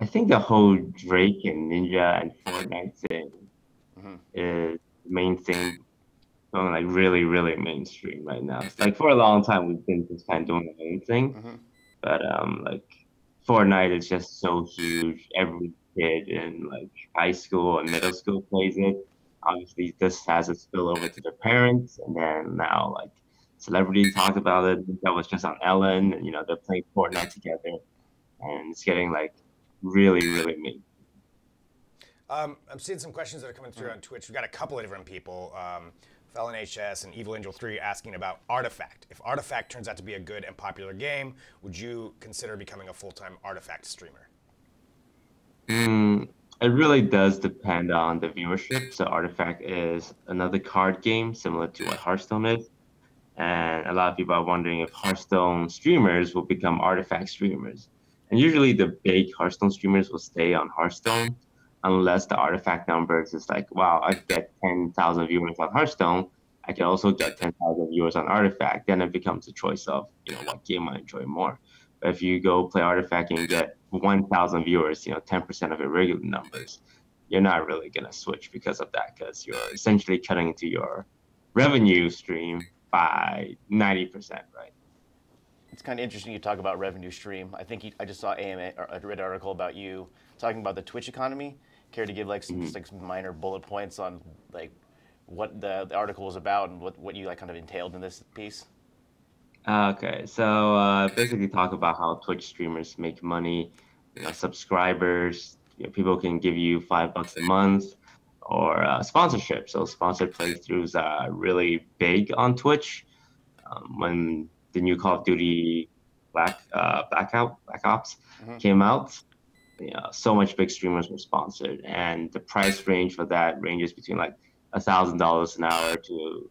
E: I think the whole Drake and Ninja and Fortnite thing is the main thing going like really, really mainstream right now. It's like for a long time we've been just kind of doing our own thing, but like Fortnite is just so huge. Every kid in like high school and middle school plays it. Obviously, this has a spill over to their parents, and then now like celebrities talk about it. That was just on Ellen, and they're playing Fortnite together, and it's getting like really, really mean.
A: I'm seeing some questions that are coming through on Twitch. We've got a couple of different people, Felon HS and Evil Angel 3, asking about Artifact. If Artifact turns out to be a good and popular game, would you consider becoming a full-time Artifact streamer?
E: It really does depend on the viewership. So Artifact is another card game similar to what Hearthstone is. And a lot of people are wondering if Hearthstone streamers will become Artifact streamers. And usually the big Hearthstone streamers will stay on Hearthstone unless the Artifact numbers is like, wow, I get 10,000 viewers on Hearthstone. I can also get 10,000 viewers on Artifact. Then it becomes a choice of, what game I enjoy more. But if you go play Artifact and you get 1,000 viewers, 10% of your regular numbers, you're not really going to switch because of that, because you're essentially cutting into your revenue stream by 90%, right?
D: It's kind of interesting you talk about revenue stream. I think I just saw AMA, or I read an article about you talking about the Twitch economy. Care to give like some minor bullet points on like what the article was about and what you like kind of entailed in this piece?
E: Okay, so basically talk about how Twitch streamers make money, subscribers, people can give you $5 a month, or sponsorship. So sponsored playthroughs are really big on Twitch. When the new Call of Duty Black Ops came out, so much big streamers were sponsored, and the price range for that ranges between like $1,000 an hour to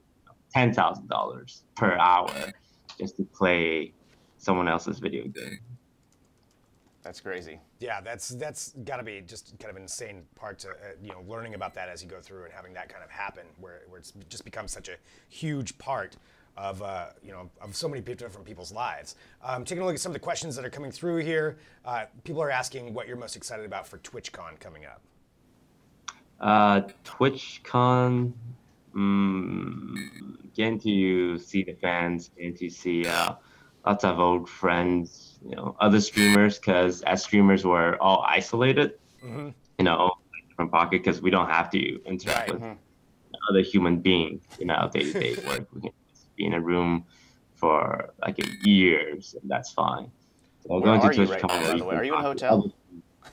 E: $10,000 per hour just to play someone else's video game.
D: That's crazy.
A: Yeah, that's got to be just kind of an insane part to learning about that as you go through and having that kind of happen, where it's just becomes such a huge part of of so many different people's lives. Taking a look at some of the questions that are coming through here, people are asking what you're most excited about for TwitchCon coming up.
E: TwitchCon, getting to see the fans, getting to see lots of old friends, other streamers, because as streamers we're all isolated. different pocket because we don't have to interact with other human beings in our day-to-day work. We can just be in a room for like years, and that's fine. So
D: going to TwitchCon, by the way, are you in a hotel?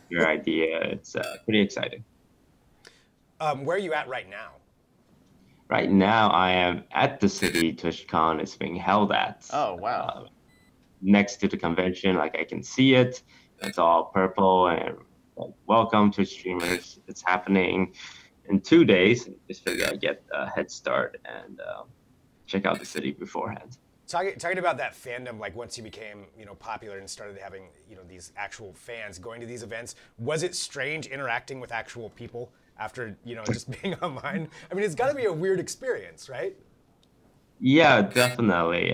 E: Your idea, it's pretty exciting.
A: Where are you at right now?
E: Right now, I am at the city TwitchCon is being held at.
D: Oh, wow.
E: Next to the convention, like I can see it. It's all purple and like, welcome Twitch streamers. It's happening in 2 days. Just figure I'd get a head start and check out the city beforehand.
A: Talking about that fandom, like once you became, popular and started having, these actual fans going to these events, was it strange interacting with actual people after, just being online? I mean, it's got to be a weird experience, right?
E: Yeah, definitely.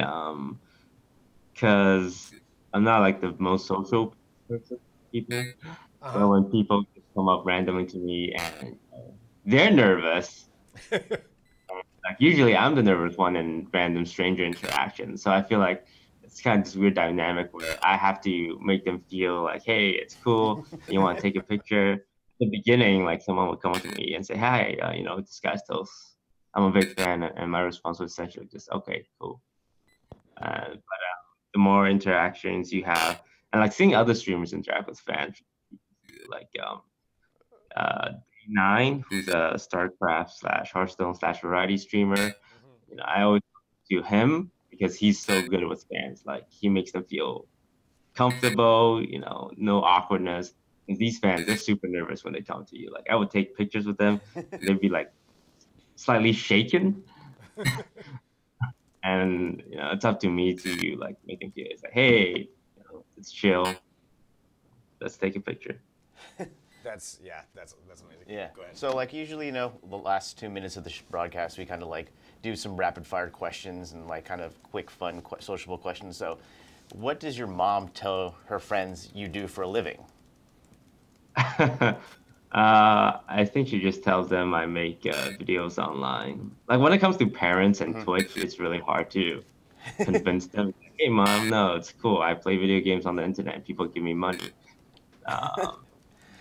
E: Because I'm not like the most social person people. So when people just come up randomly to me and they're nervous, like usually I'm the nervous one in random stranger interactions. So I feel like it's kind of this weird dynamic where I have to make them feel like, hey, it's cool. You want to take a picture? At the beginning, like someone would come up to me and say, hi, this guy's Toast. I'm a big fan, and my response was essentially just, okay, cool. But the more interactions you have, and like seeing other streamers interact with fans, like Nine, who's a StarCraft / Hearthstone / variety streamer. I always do him because he's so good with fans. Like he makes them feel comfortable, no awkwardness. And these fans, they're super nervous when they come to you. Like I would take pictures with them, they'd be like slightly shaken. And it's up to me to like make them feel it's like, hey, it's chill. Let's take a picture.
A: That's amazing.
D: Yeah.
A: Go ahead.
D: So like usually, the last 2 minutes of the broadcast, we kind of like do some rapid fire questions and like kind of quick, fun, sociable questions. So, what does your mom tell her friends you do for a living?
E: I think she just tells them I make videos online. Like when it comes to parents and Twitch, it's really hard to convince them. Hey, mom, no, it's cool. I play video games on the internet. People give me money.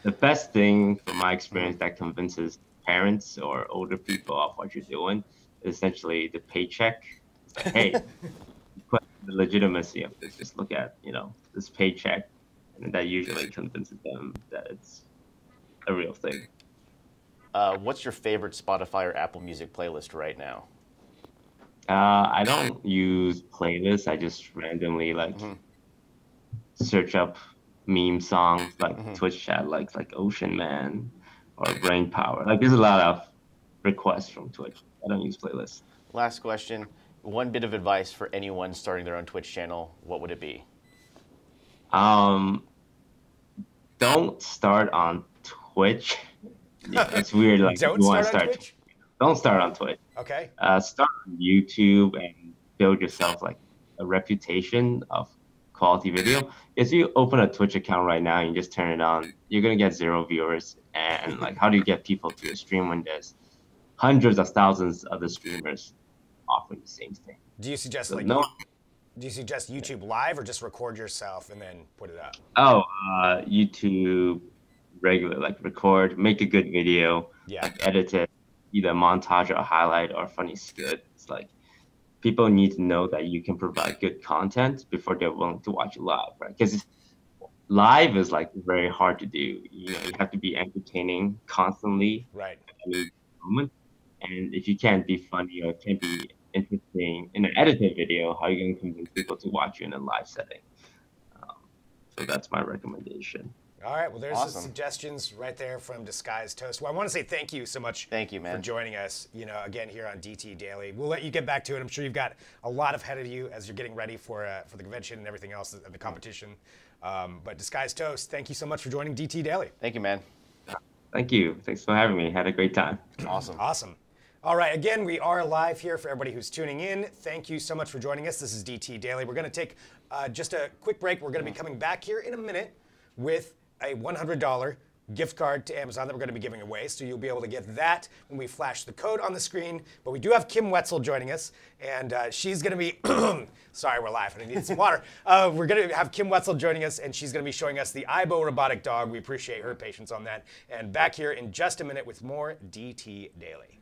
E: The best thing from my experience that convinces parents or older people of what you're doing is essentially the paycheck. It's like, hey, the legitimacy of this. Just look at, this paycheck. And that usually convinces them that it's a real thing.
D: What's your favorite Spotify or Apple Music playlist right now?
E: I don't use playlists. I just randomly search up meme songs like Twitch chat, like Ocean Man or Brain Power. Like there's a lot of requests from Twitch. I don't use playlists.
D: Last question. One bit of advice for anyone starting their own Twitch channel, what would it be?
E: Don't start on Twitch. Yeah, it's weird. Like
A: don't
E: you
A: start on Twitch?
E: Don't start on Twitch.
A: Okay.
E: Start on YouTube and build yourself like a reputation of quality video. If you open a Twitch account right now and you just turn it on, you're gonna get 0 viewers. And like, how do you get people to your stream when there's hundreds of thousands of other streamers offering the same thing?
A: Do you suggest Do you suggest YouTube Live or just record yourself and then put it up?
E: Oh, YouTube regular, like record, make a good video, edit it, either montage or a highlight or funny skit. It's like people need to know that you can provide good content before they're willing to watch you live, right? Because live is like very hard to do. You have to be entertaining constantly,
A: right?
E: At any moment. And if you can't be funny or can't be interesting in an edited video, how are you going to convince people to watch you in a live setting? So that's my recommendation.
A: All right, well, there's the suggestions right there from Disguised Toast. Well, I want to say thank you so much for joining us, again, here on DT Daily. We'll let you get back to it. I'm sure you've got a lot ahead of you as you're getting ready for the convention and everything else, and the competition. But Disguised Toast, thank you so much for joining DT Daily.
D: Thank you, man.
E: Thank you. Thanks for having me. Had a great time.
D: Awesome.
A: Awesome. All right, again, we are live here for everybody who's tuning in. Thank you so much for joining us. This is DT Daily. We're going to take just a quick break. We're going to be coming back here in a minute with a $100 gift card to Amazon that we're going to be giving away. So you'll be able to get that when we flash the code on the screen. But we do have Kim Wetzel joining us, and she's going to be, sorry, we're live, and I need some water. We're going to have Kim Wetzel joining us, and she's going to be showing us the Aibo robotic dog. We appreciate her patience on that. And back here in just a minute with more DT Daily.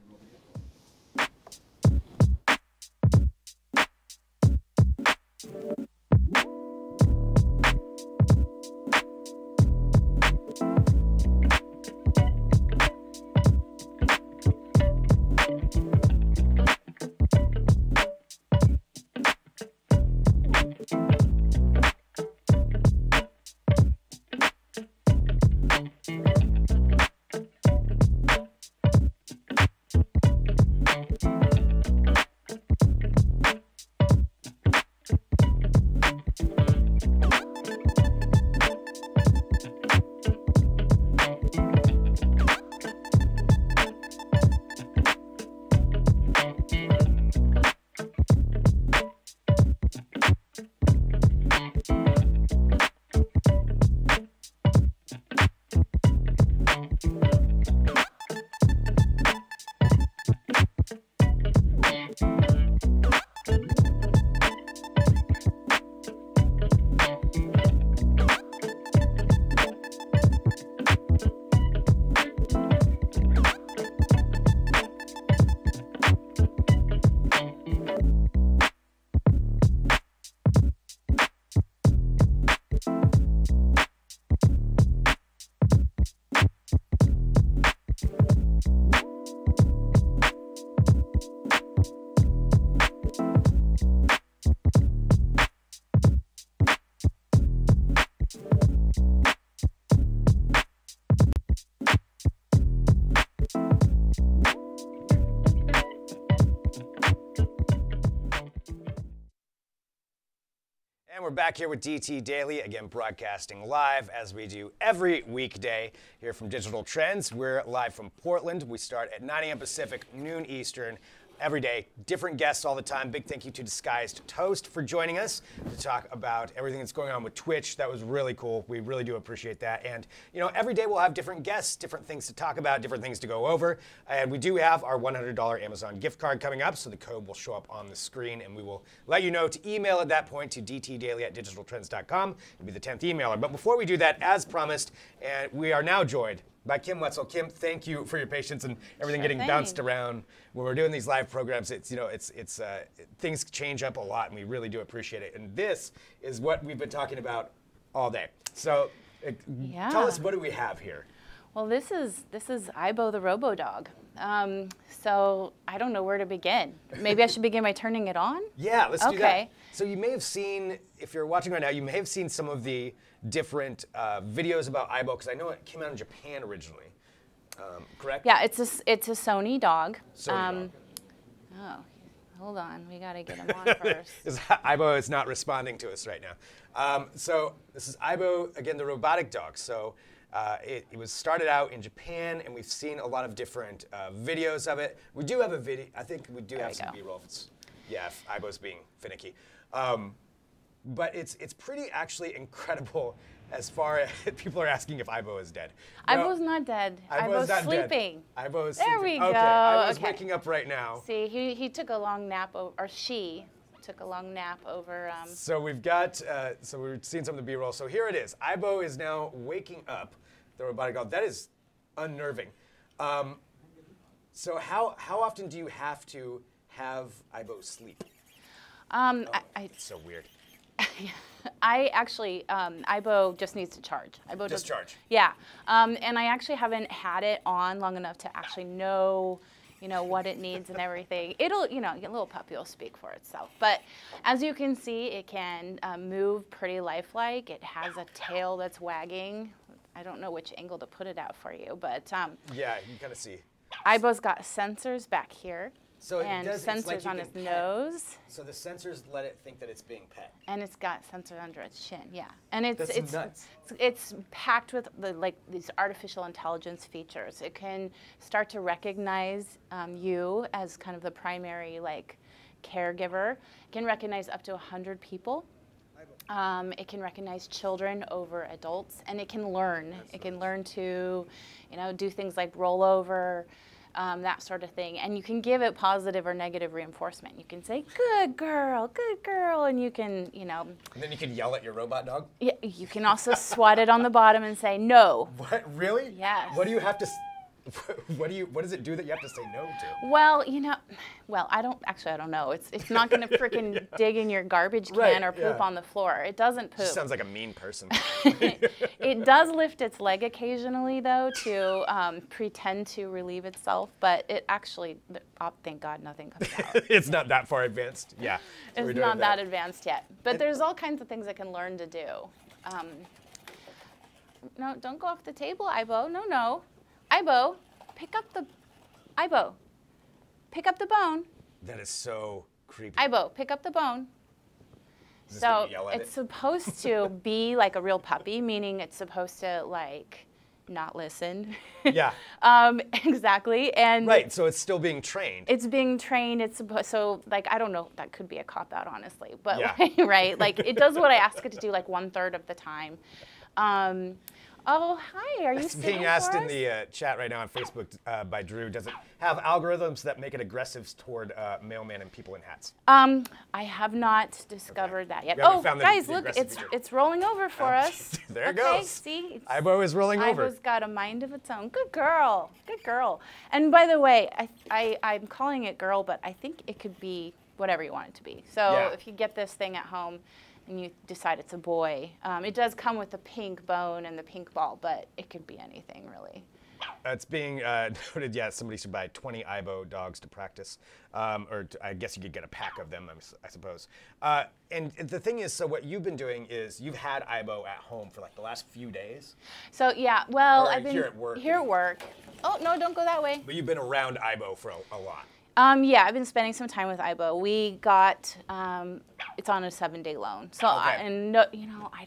A: We're back here with DT Daily, again broadcasting live as we do every weekday here from Digital Trends. We're live from Portland. We start at 9 a.m. Pacific, noon Eastern, every day. Different guests all the time. Big thank you to Disguised Toast for joining us to talk about everything that's going on with Twitch. That was really cool. We really do appreciate that. And, you know, every day we'll have different guests, different things to talk about, different things to go over. And we do have our $100 Amazon gift card coming up, so the code will show up on the screen, and we will let you know to email at that point to dtdaily@digitaltrends.com. It'll be the 10th emailer. But before we do that, as promised, and we are now joined by Kim Wetzel. Kim, thank you for your patience and everything getting bounced around. When we're doing these live programs, it's, you know, things change up a lot, and we really do appreciate it. And this is what we've been talking about all day. So tell us, what do we have here?
F: Well, this is Aibo the Robo Dog. So I don't know where to begin. Maybe I should begin by turning it on?
A: Yeah, let's do that. So you may have seen, if you're watching right now, you may have seen some of the different videos about Aibo, because I know it came out in Japan originally. Correct?
F: Yeah, it's a Sony dog.
A: Sony dog.
F: Oh, hold on. We got to get him on first.
A: Aibo is not responding to us right now. So this is Aibo, again, the robotic dog. So it was started out in Japan, and we've seen a lot of different videos of it. We do have a video. I think we do have some B-roll. Yeah, if Aibo's being finicky. But it's pretty actually incredible as far as people are asking if Aibo is dead.
F: Aibo's not dead. Aibo's sleeping.
A: Aibo's
F: there
A: sleeping.
F: We go.
A: Aibo's waking up right now.
F: See, he took a long nap, or she took a long nap over.
A: So we've got, so we're seeing some of the B-roll. So here it is. Aibo is now waking up, the robotic dog. That is unnerving. So how often do you have to have Aibo sleep? It's so weird.
F: I actually, Aibo just needs to charge. Aibo
A: just charge.
F: Yeah, and I actually haven't had it on long enough to actually know, what it needs and everything. It'll, a little puppy will speak for itself. But as you can see, it can move pretty lifelike. It has a tail that's wagging. I don't know which angle to put it at for you, but
A: yeah, you can kind of see.
F: Aibo's got sensors back here.
A: So
F: and sensors on its nose.
A: So the sensors let it think that it's being pet.
F: And it's got sensors under its chin, yeah. And it's
A: nuts.
F: It's packed with these artificial intelligence features. It can start to recognize you as kind of the primary caregiver. It can recognize up to 100 people. It can recognize children over adults, and it can learn. It can learn to, do things like roll over, that sort of thing. And you can give it positive or negative reinforcement. You can say, good girl, and you can,
A: And then you can yell at your robot dog?
F: Yeah, you can also swat it on the bottom and say, no.
A: What, really?
F: Yes.
A: What do you have to... What does it do that you have to say no to?
F: Well, I don't know. It's not going to freaking dig in your garbage can or poop on the floor. It doesn't poop.
A: Sounds like a mean person.
F: It does lift its leg occasionally, though, to pretend to relieve itself, but it actually, thank God, nothing comes out.
A: It's not that far advanced. Yeah.
F: So it's not that advanced yet. But there's all kinds of things it can learn to do. No, don't go off the table, Ibo. No. Ibo, pick up the bone.
A: That is so creepy.
F: Ibo, pick up the bone. So it's supposed to be like a real puppy, meaning it's supposed to like not listen.
A: Yeah.
F: Exactly. And
A: right. So it's still being trained.
F: It's being trained. It's supposed. So like I don't know. That could be a cop out, honestly. But right, like it does what I ask it to do, like 1/3 of the time. Oh, hi, are you
A: It's being asked in the chat right now on Facebook by Drew, does it have algorithms that make it aggressive toward mailmen and people in hats?
F: I have not discovered that yet. Oh, guys, look, it's rolling over for us.
A: There it goes.
F: See?
A: Ibo is rolling over.
F: Ibo's got a mind of its own. Good girl. Good girl. And by the way, I'm calling it girl, but I think it could be whatever you want it to be. So if you get this thing at home, and you decide it's a boy. It does come with the pink bone and the pink ball, but it could be anything, really.
A: It's being noted, somebody should buy 20 Ibo dogs to practice. I guess you could get a pack of them, I suppose. And the thing is, so what you've been doing is you've had Ibo at home for like the last few days?
F: So, well, I've been
A: here at work.
F: Here at work. Oh, no, don't go that way.
A: But you've been around Ibo for a lot.
F: I've been spending some time with Ibo. We got, it's on a 7-day loan. So, I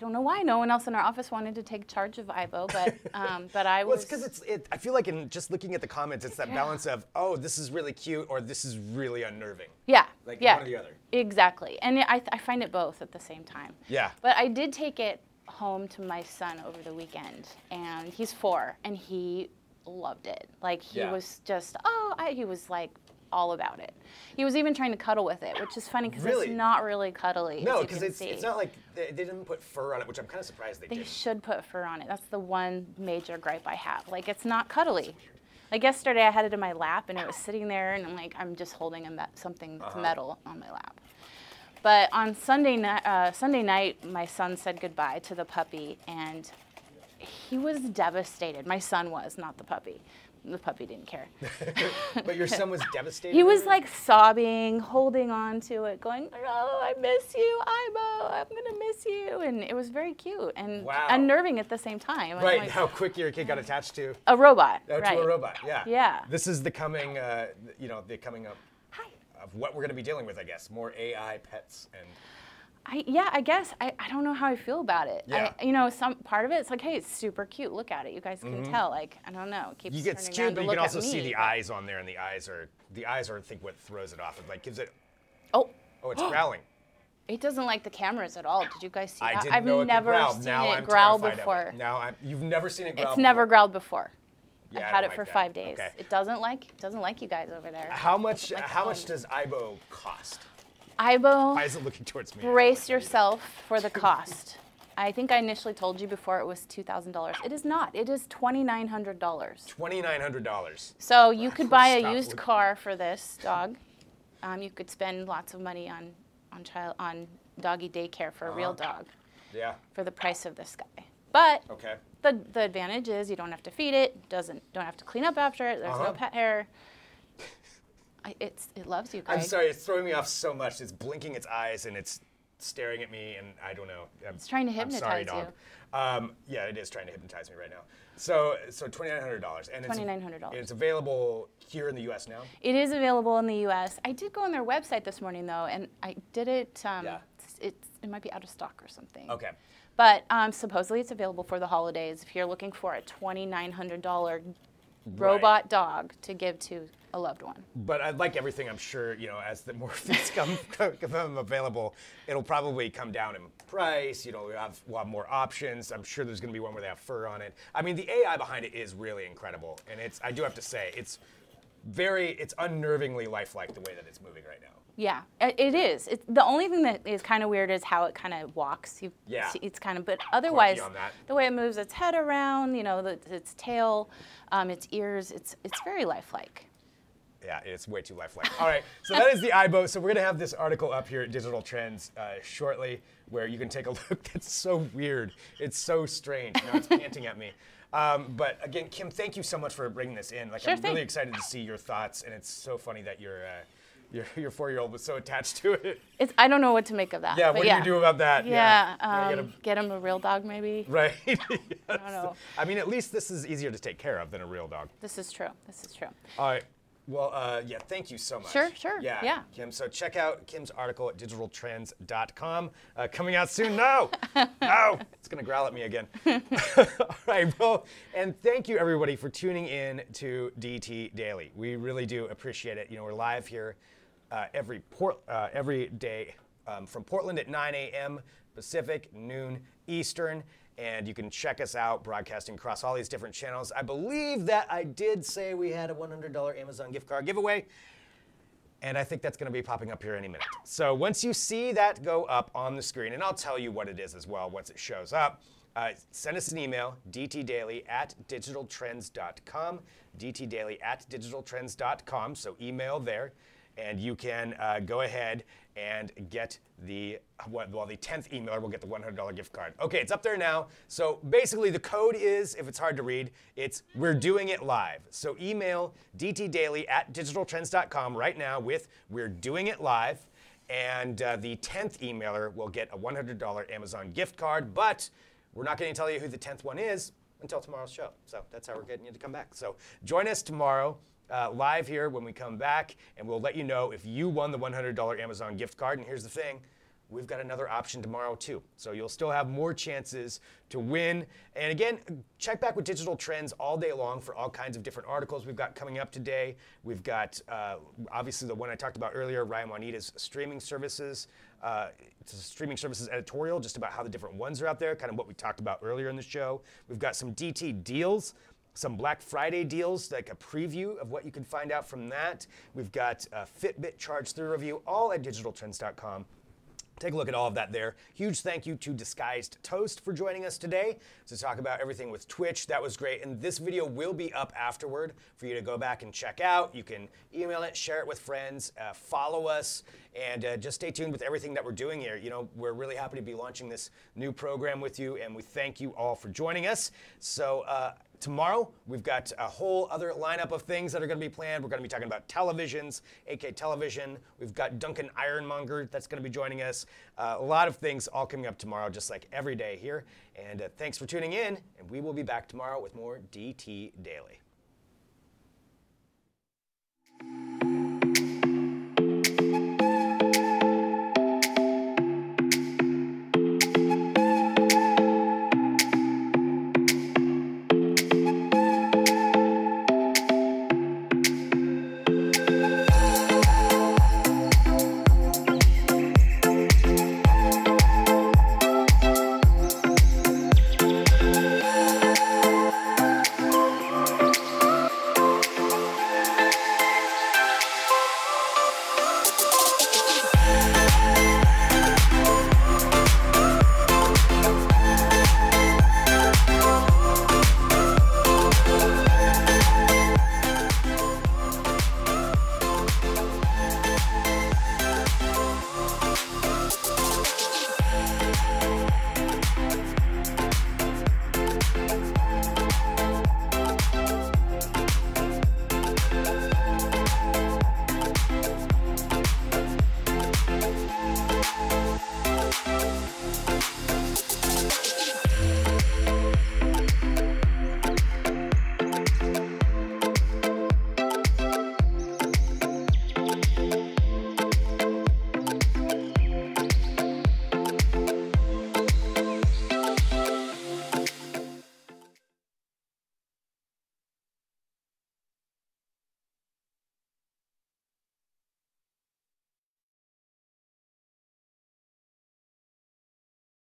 F: don't know why no one else in our office wanted to take charge of Ibo, but I was.
A: Well, it's because I feel like in just looking at the comments, it's that balance of, oh, this is really cute, or this is really unnerving.
F: Yeah.
A: Like one or the other.
F: Exactly. And I find it both at the same time.
A: Yeah.
F: But I did take it home to my son over the weekend, and he's 4, and he loved it. Like, he was just, he was like, all about it. He was even trying to cuddle with it, which is funny because it's not really cuddly.
A: No, because it's not like they didn't put fur on it, which I'm kind of surprised they didn't.
F: They should put fur on it. That's the one major gripe I have. Like, it's not cuddly. Like yesterday, I had it in my lap and it was sitting there, and I'm just holding something metal on my lap. But on Sunday night, my son said goodbye to the puppy, and he was devastated. My son was, not the puppy. The puppy didn't care.
A: But your son was devastated?
F: He was like sobbing, holding on to it, going, oh, I miss you, Ibo, I'm going to miss you. And it was very cute and unnerving at the same time.
A: Right, like, how quick your kid got attached to
F: a robot.
A: To a robot, yeah.
F: Yeah.
A: This is the coming, the coming up of what we're going to be dealing with, I guess. More AI pets and...
F: I guess. I don't know how I feel about it.
A: Yeah.
F: Some part of it, it's like, hey, it's super cute. Look at it. You guys can tell. Like, I don't know. It keeps turning
A: cute,
F: around
A: but
F: to
A: you
F: look
A: can also
F: at me,
A: see the eyes on there, and the eyes are I think what throws it off. It like gives it.
F: Oh,
A: it's growling.
F: It doesn't like the cameras at all. Did you guys see that?
A: I've never
F: seen it growl before.
A: You've never seen it growl.
F: It's never growled before.
A: Yeah,
F: I've had it for 5 days. Okay. It doesn't like you guys over there.
A: How much does Ibo cost?
F: Ibo,
A: why is it looking towards me?
F: Brace yourself for the cost. I think I initially told you before it was $2,000. It is not. It is $2,900.
A: $2,900.
F: So you could buy a used car for this dog. You could spend lots of money on doggy daycare for a real dog.
A: Yeah.
F: For the price of this guy. But the advantage is you don't have to feed it. Don't have to clean up after it. There's no pet hair. It loves you, Greg.
A: I'm sorry, it's throwing me off so much. It's blinking its eyes and it's staring at me, and I don't know.
F: It's trying to hypnotize
A: you. Yeah, it is trying to hypnotize me right now. So $2,900, and
F: $2,900.
A: It's available here in the U.S. now.
F: It is available in the U.S. I did go on their website this morning though, and I did it. It might be out of stock or something.
A: Okay.
F: But supposedly it's available for the holidays. If you're looking for a $2,900 robot dog to give to a loved one.
A: But like everything, I'm sure, as the more fees come available, it'll probably come down in price. We'll have more options. I'm sure there's going to be one where they have fur on it. I mean, the AI behind it is really incredible, and I do have to say, it's unnervingly lifelike the way that it's moving right now.
F: Yeah, it is. The only thing that is kind of weird is how it kind of walks. It's kind of, but otherwise, the way it moves its head around, its tail, its ears, it's very lifelike.
A: Yeah, it's way too lifelike. All right, so that is the iBoat. So we're gonna have this article up here at Digital Trends shortly, where you can take a look. That's so weird. It's so strange. Now it's panting at me. But again, Kim, thank you so much for bringing this in. I'm really excited to see your thoughts, and it's so funny that your 4-year-old was so attached to it.
F: I don't know what to make of that.
A: Yeah, what do you do about that?
F: Get him a real dog, maybe.
A: Right.
F: Yes. I don't know.
A: I mean, at least this is easier to take care of than a real dog.
F: This is true.
A: All right. Well, thank you so much.
F: Sure.
A: Yeah. Kim, so check out Kim's article at digitaltrends.com. Coming out soon. No! It's going to growl at me again. All right, well, and thank you, everybody, for tuning in to DT Daily. We really do appreciate it. We're live here every day from Portland at 9 a.m. Pacific, noon Eastern. And you can check us out broadcasting across all these different channels. I believe that I did say we had a $100 Amazon gift card giveaway. And I think that's going to be popping up here any minute. So once you see that go up on the screen, and I'll tell you what it is as well once it shows up, send us an email, dtdaily@digitaltrends.com, dtdaily@digitaltrends.com, so email there. And you can go ahead and get the 10th emailer will get the $100 gift card. Okay, it's up there now. So basically the code is, if it's hard to read, it's "We're doing it live." So email dtdaily@digitaltrends.com right now with "We're doing it live." And the 10th emailer will get a $100 Amazon gift card. But we're not going to tell you who the 10th one is until tomorrow's show. So that's how we're getting you to come back. So join us tomorrow. Live here when we come back, and we'll let you know if you won the $100 Amazon gift card. And here's the thing, we've got another option tomorrow too. So you'll still have more chances to win. And again, check back with Digital Trends all day long for all kinds of different articles we've got coming up today. We've got, obviously, the one I talked about earlier, Ryan Juanita's streaming services. It's a streaming services editorial just about how the different ones are out there, kind of what we talked about earlier in the show. We've got some DT deals, some Black Friday deals, like a preview of what you can find out from that. We've got a Fitbit charge through review, all at digitaltrends.com. Take a look at all of that there. Huge thank you to Disguised Toast for joining us today to talk about everything with Twitch. That was great. And this video will be up afterward for you to go back and check out. You can email it, share it with friends, follow us, and just stay tuned with everything that we're doing here. We're really happy to be launching this new program with you, and we thank you all for joining us. So tomorrow, we've got a whole other lineup of things that are going to be planned. We're going to be talking about televisions, AK Television. We've got Duncan Ironmonger that's going to be joining us. A lot of things all coming up tomorrow, just like every day here. And thanks for tuning in, and we will be back tomorrow with more DT Daily.